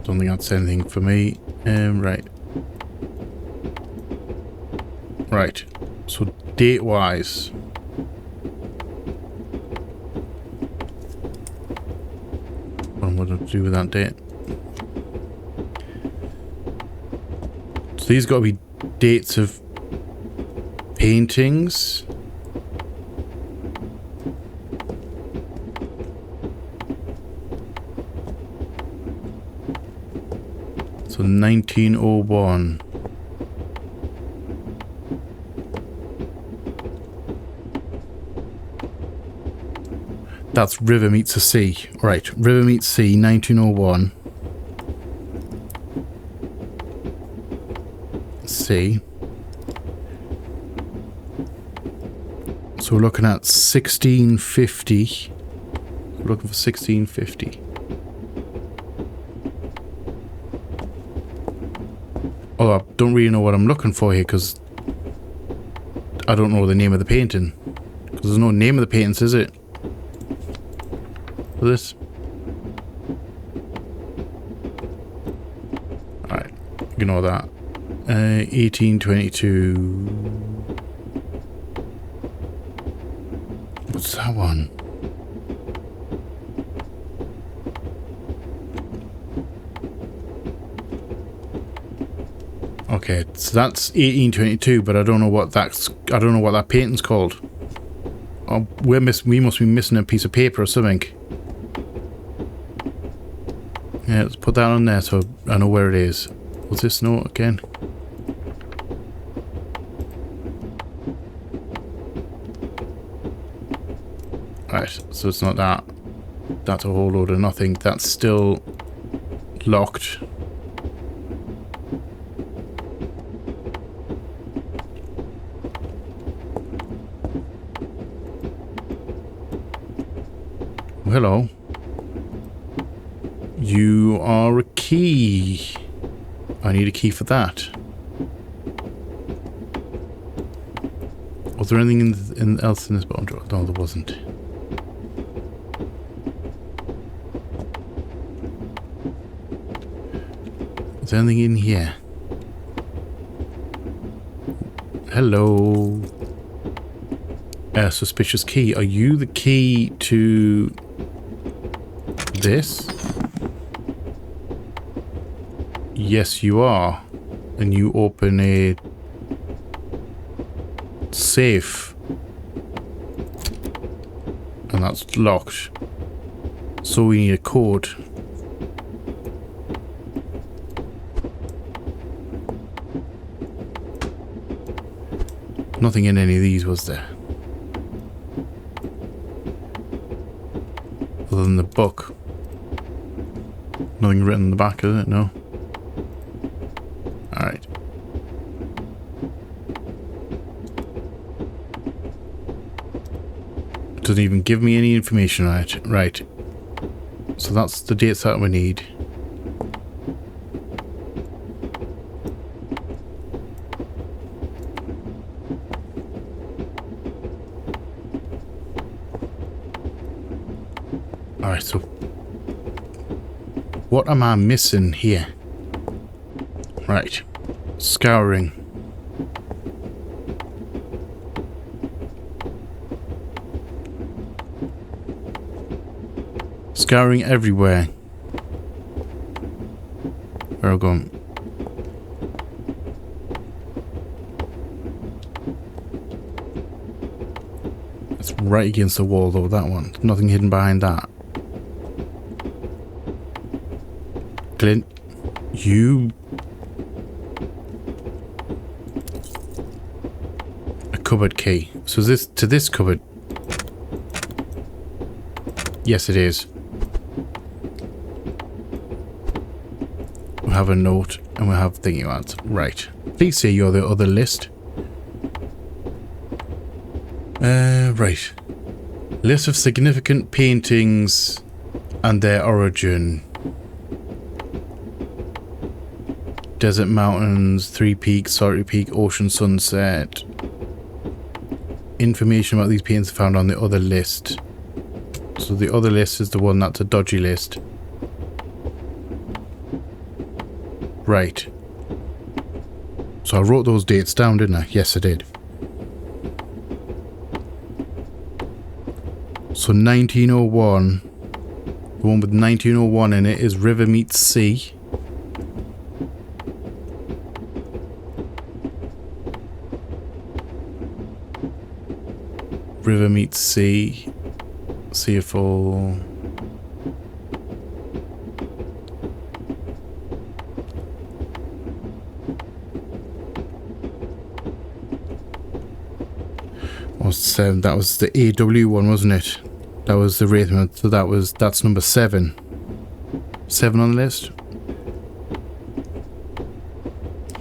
Don't think that's anything for me. Right. Right. So date-wise. What do I do with that date? So these got to be dates of paintings. So 1901. That's river meets a sea. Right, river meets sea, 1901. Sea. So we're looking at 1650. We're looking for 1650. Although I don't really know what I'm looking for here, because I don't know the name of the painting. Because there's no name of the paintings, is it? For this? Alright, ignore that. 1822. What's that one? Okay, so that's 1822, but I don't know what that's. I don't know what that painting's called. Oh, we must be missing a piece of paper or something. Yeah, let's put that on there so I know where it is. What's this note again? Right, so it's not that. That's a whole load of nothing. That's still locked. hello. You are a key. I need a key for that. Was there anything else in this bottom drawer? No, there wasn't. Is there anything in here? Hello. A suspicious key. Are you the key to this? Yes, you are. And you open a safe. And that's locked. So we need a code. Nothing in any of these, was there? Other than the book. Nothing written in the back, is it? No. Alright. Doesn't even give me any information on it. Right. So that's the dates that we need. Alright, so what am I missing here? Right. Scouring. Scouring everywhere. Where are we going? It's right against the wall though, that one. Nothing hidden behind that. Clint, you... A cupboard key. So is this to this cupboard? Yes, it is. We have a note and we have thingy ads. Right. Please say you're the other list. Right. List of significant paintings and their origin. Desert Mountains, Three Peaks, Solitary Peak, Ocean Sunset. Information about these paintings found on the other list. So the other list is the one that's a dodgy list. Right. So I wrote those dates down, didn't I? Yes, I did. So 1901. The one with 1901 in it is River Meets Sea. River Meets Sea. CFO. That was the AW one, wasn't it? That was the rating. So that's number 7. 7 on the list.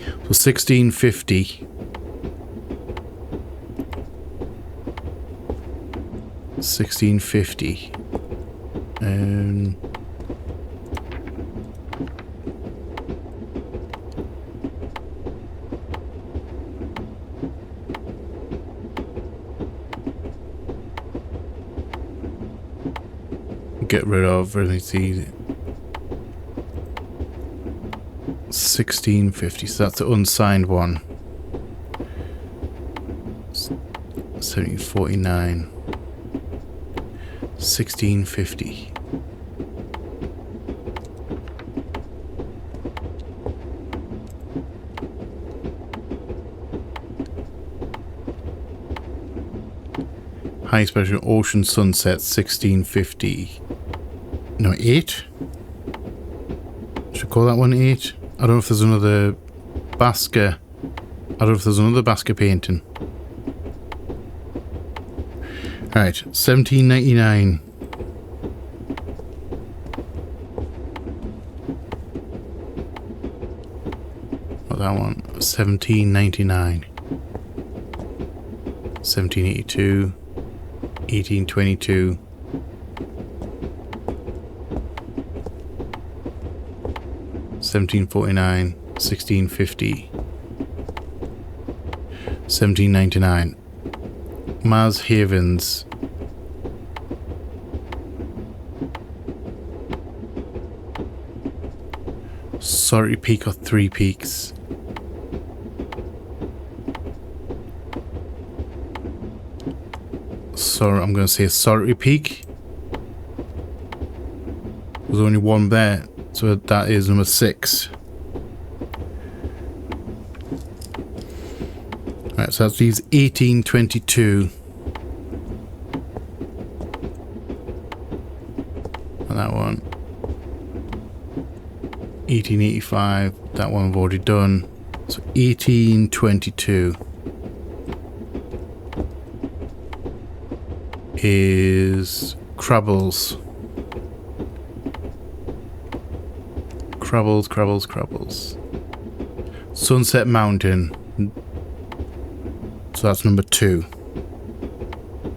So 1650. 1650. Get rid of, let me see. 1650, so that's the unsigned one. 1749. 1650. High special Ocean Sunset 1650. No, 8? Should call that one 8? I don't know if there's another Basca. I don't know if there's another Basca painting. Alright, 1799. Not that one. 1799. 1782. 1822. 1749, 1650, 1799. Mars Havens. Sorry Peak or Three Peaks. Sorry, I'm going to say Sorry Peak. There's only one there, so that is number 6. Right, so that leaves 1822. And that one. 1885. That one I've already done. So 1822 is Crabbles. Crabbles. Sunset Mountain. So that's number 2.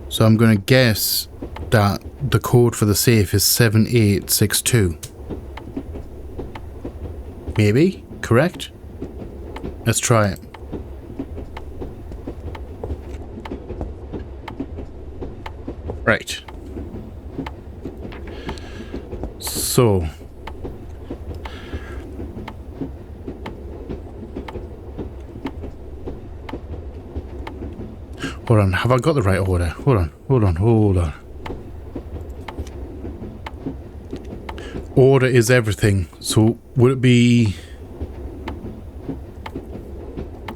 So I'm going to guess that the code for the safe is 7862. Maybe? Correct? Let's try it. Right. So hold on, have I got the right order? Hold on. Order is everything. So would it be...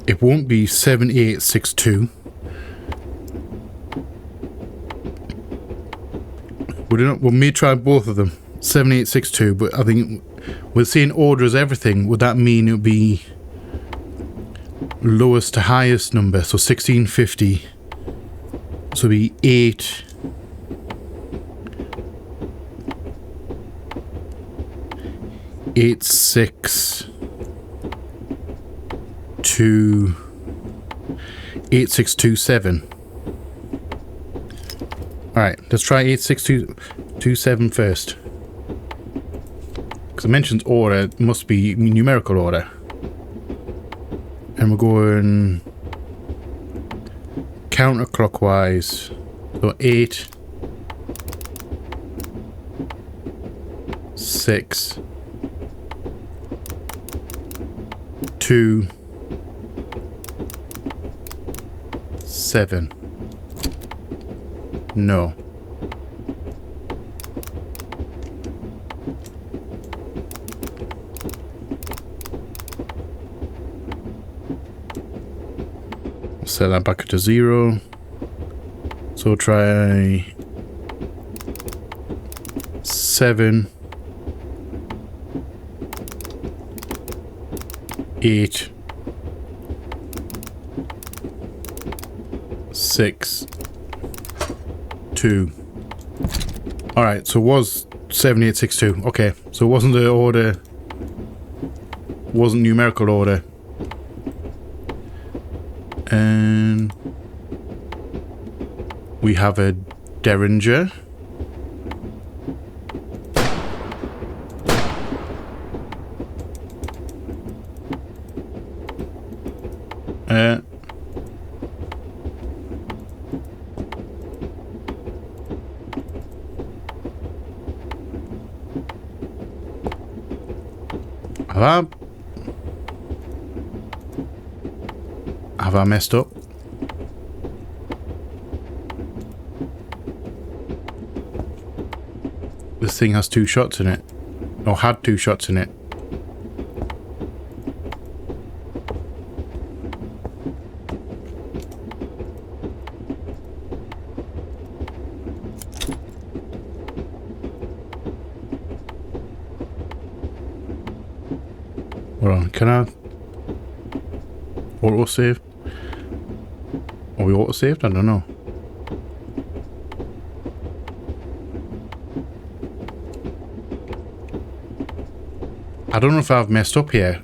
It won't be 7862. Would it not? We may try both of them. 7862, but I think we're saying order is everything. Would that mean it would be lowest to highest number? So 1650. So it'd be 8... 8627. Alright, let's try 8627 first. Because it mentions order, it must be numerical order. And we're going counterclockwise. So 8, 6, 2, 7. No. Set that back to 0. So try 7, 8, 6, 2. Alright, so it was 7862. Okay, so it wasn't the order, wasn't numerical order. And we have a Derringer. Have I messed up? This thing has 2 shots in it. Or had 2 shots in it. Hold on, can I auto save? Are we auto saved? I don't know. I don't know if I've messed up here.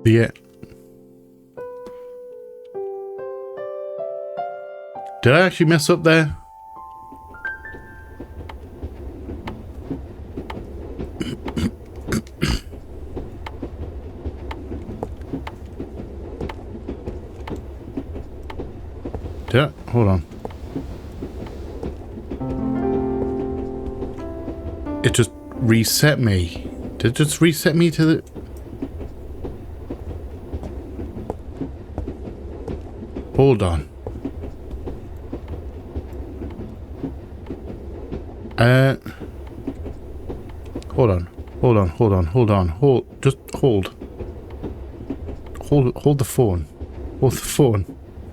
Yeah. Did I actually mess up there? Did I? Hold on. It just reset me. Did it just reset me to the... Hold on. Hold on. Hold on, hold on, hold on. Just hold. Hold the phone. Hold the phone.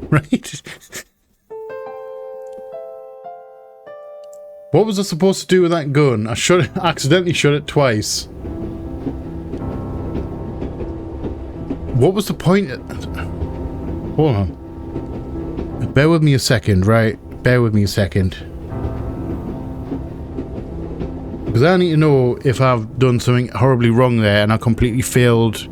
Right? What was I supposed to do with that gun? I accidentally shot it twice. What was the point? Hold on. Bear with me a second, right? Bear with me a second. Because I need to know if I've done something horribly wrong there and I completely failed.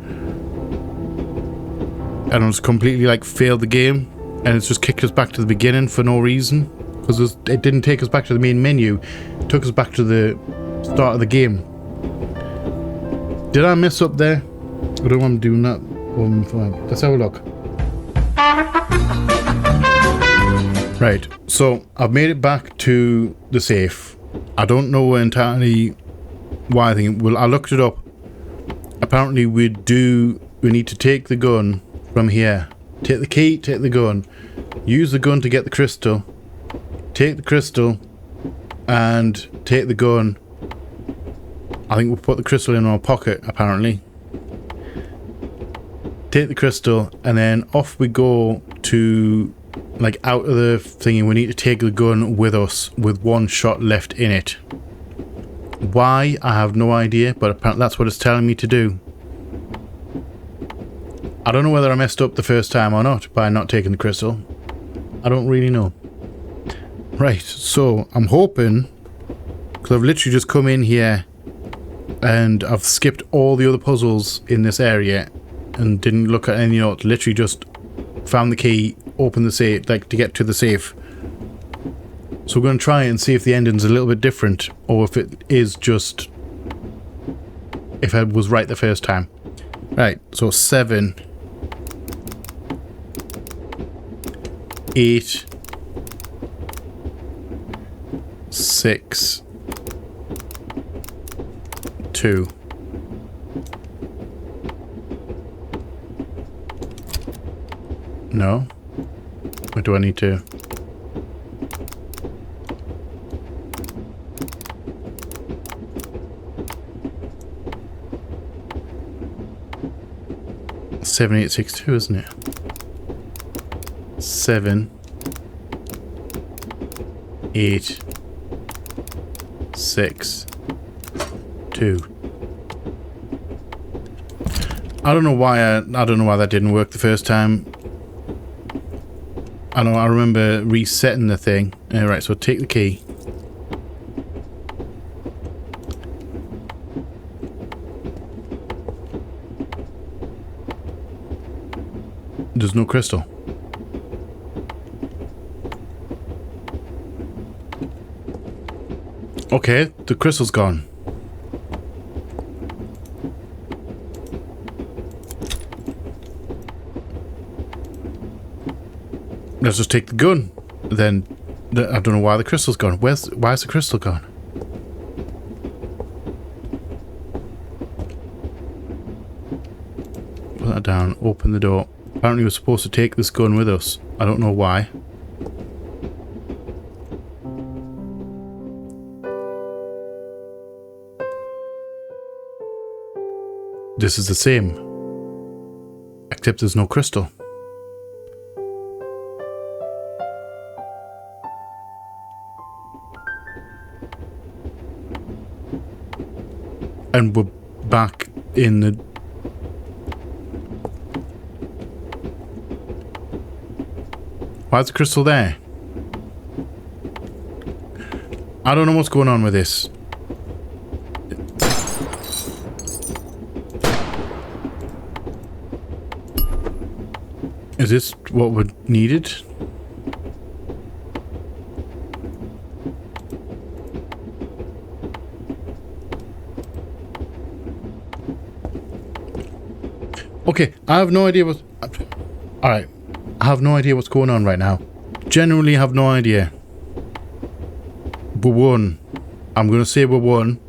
And I just completely like failed the game. And it's just kicked us back to the beginning for no reason. Because it didn't take us back to the main menu. It took us back to the start of the game. Did I mess up there? I don't want to do that. Let's have a look. Right, so I've made it back to the safe. I don't know entirely why I think. Well, I looked it up. Apparently we need to take the gun from here. Take the key, take the gun. Use the gun to get the crystal. Take the crystal and take the gun. I think we'll put the crystal in our pocket, apparently. Take the crystal and then off we go to, like, out of the thingy. We need to take the gun with us with one shot left in it. Why? I have no idea, but apparently that's what it's telling me to do. I don't know whether I messed up the first time or not by not taking the crystal. I don't really know. Right, so I'm hoping, because I've literally just come in here and I've skipped all the other puzzles in this area and didn't look at any notes. Literally just found the key, opened the safe, like to get to the safe. So we're going to try and see if the ending's a little bit different, or if it is just, if I was right the first time. Right, so 7, 8, 6, 2. No? Or do I need to? Seven, 8, 6, 2, isn't it? 7, 8, 6, 2. I don't know why I don't know why that didn't work the first time. I remember resetting the thing. Alright, so take the key. There's no crystal. Okay, the crystal's gone. Let's just take the gun. Then, I don't know why the crystal's gone. Why is the crystal gone? Put that down. Open the door. Apparently we're supposed to take this gun with us. I don't know why. This is the same. Except there's no crystal. And we're back in the... Why is the crystal there? I don't know what's going on with this. Is this what we needed? Okay, I have no idea what... Alright, I have no idea what's going on right now. Genuinely have no idea. We're one. I'm going to say we're one.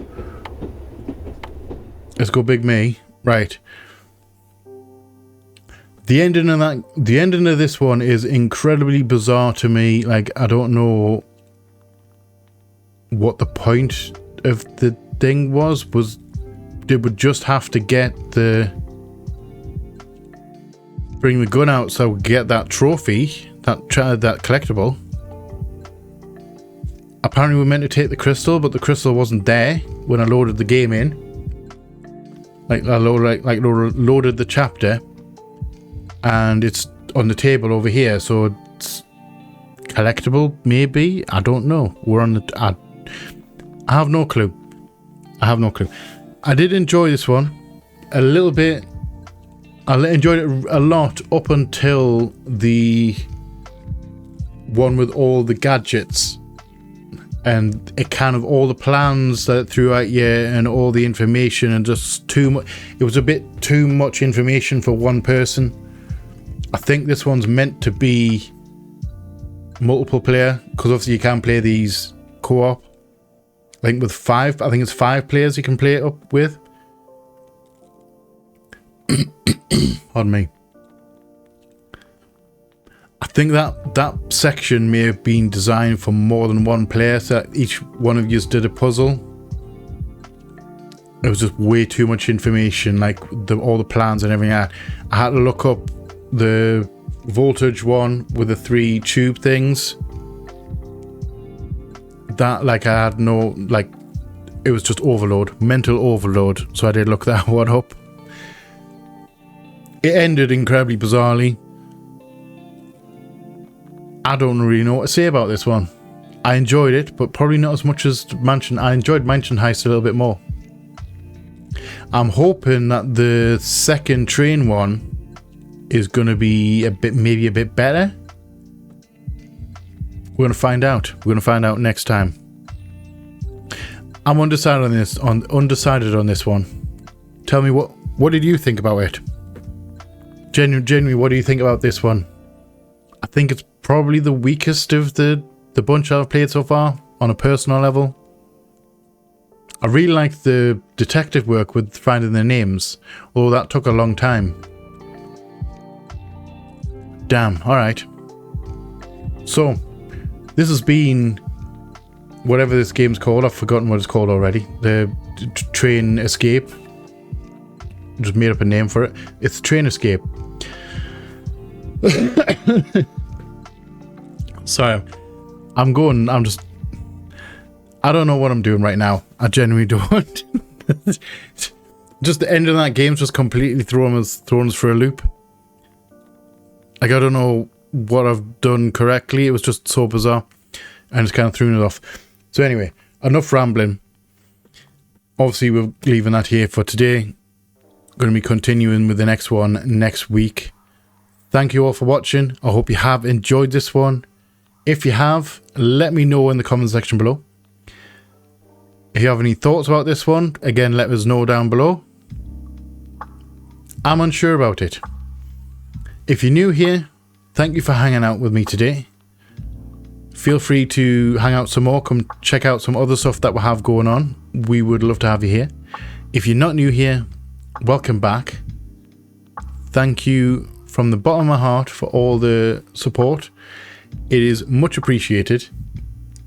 Let's go Big Me. Right. The ending of this one is incredibly bizarre to me. Like, I don't know what the point of the thing was. They would just have to get bring the gun out so we get that trophy, that collectible. Apparently we were meant to take the crystal, but the crystal wasn't there when I loaded the game in. Like I loaded the chapter, and it's on the table over here, so it's collectible, maybe? I don't know. We're on the... I have no clue. I have no clue. I did enjoy this one a little bit. I enjoyed it a lot up until the one with all the gadgets and it kind of all the plans that threw out you and all the information, and just too much. It was a bit too much information for one person. I think this one's meant to be multiple player, because obviously you can play these co-op. I think with 5, I think it's 5 players you can play it up with. Pardon me. I think that section may have been designed for more than one player, so that each one of you did a puzzle. It was just way too much information, like all the plans and everything. I had to look up the voltage one with the 3 tube things. That, like, I had no, like, it was just overload, mental overload. So I did look that one up. It ended incredibly bizarrely. I don't really know what to say about this one. I enjoyed it, but probably not as much as Mansion. I enjoyed Mansion Heist a little bit more. I'm hoping that the second train one is going to be maybe a bit better. We're going to find out. We're going to find out next time. I'm undecided on this one. Tell me what did you think about it? Genuinely, what do you think about this one? I think it's probably the weakest of the bunch I've played so far on a personal level. I really like the detective work with finding their names, although that took a long time. Damn, alright. So, this has been whatever this game's called. I've forgotten what it's called already. The Train Escape. Just made up a name for it. It's Train Escape. Sorry, I don't know what I'm doing right now. I genuinely don't. Just the end of that game's just completely thrown us for a loop. Like, I don't know what I've done correctly. It was just so bizarre, and it's kind of thrown it off. So anyway, enough rambling. Obviously, we're leaving that here for today. Going to be continuing with the next one next week. Thank you all for watching. I hope you have enjoyed this one. If you have, let me know in the comment section below. If you have any thoughts about this one, again, let us know down below. I'm unsure about it. If you're new here, thank you for hanging out with me today. Feel free to hang out some more. Come check out some other stuff that we have going on. We would love to have you here. If you're not new here, welcome back. Thank you from the bottom of my heart for all the support. It is much appreciated.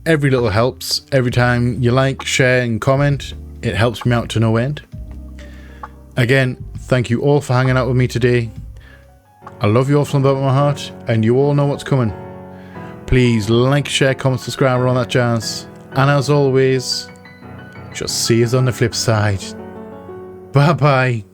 Every little helps. Every time you like, share and comment, it helps me out to no end. Again, thank you all for hanging out with me today. I love you all from the bottom of my heart, and you all know what's coming. Please like, share, comment, subscribe, and all that jazz. And as always, just see us on the flip side. Bye bye.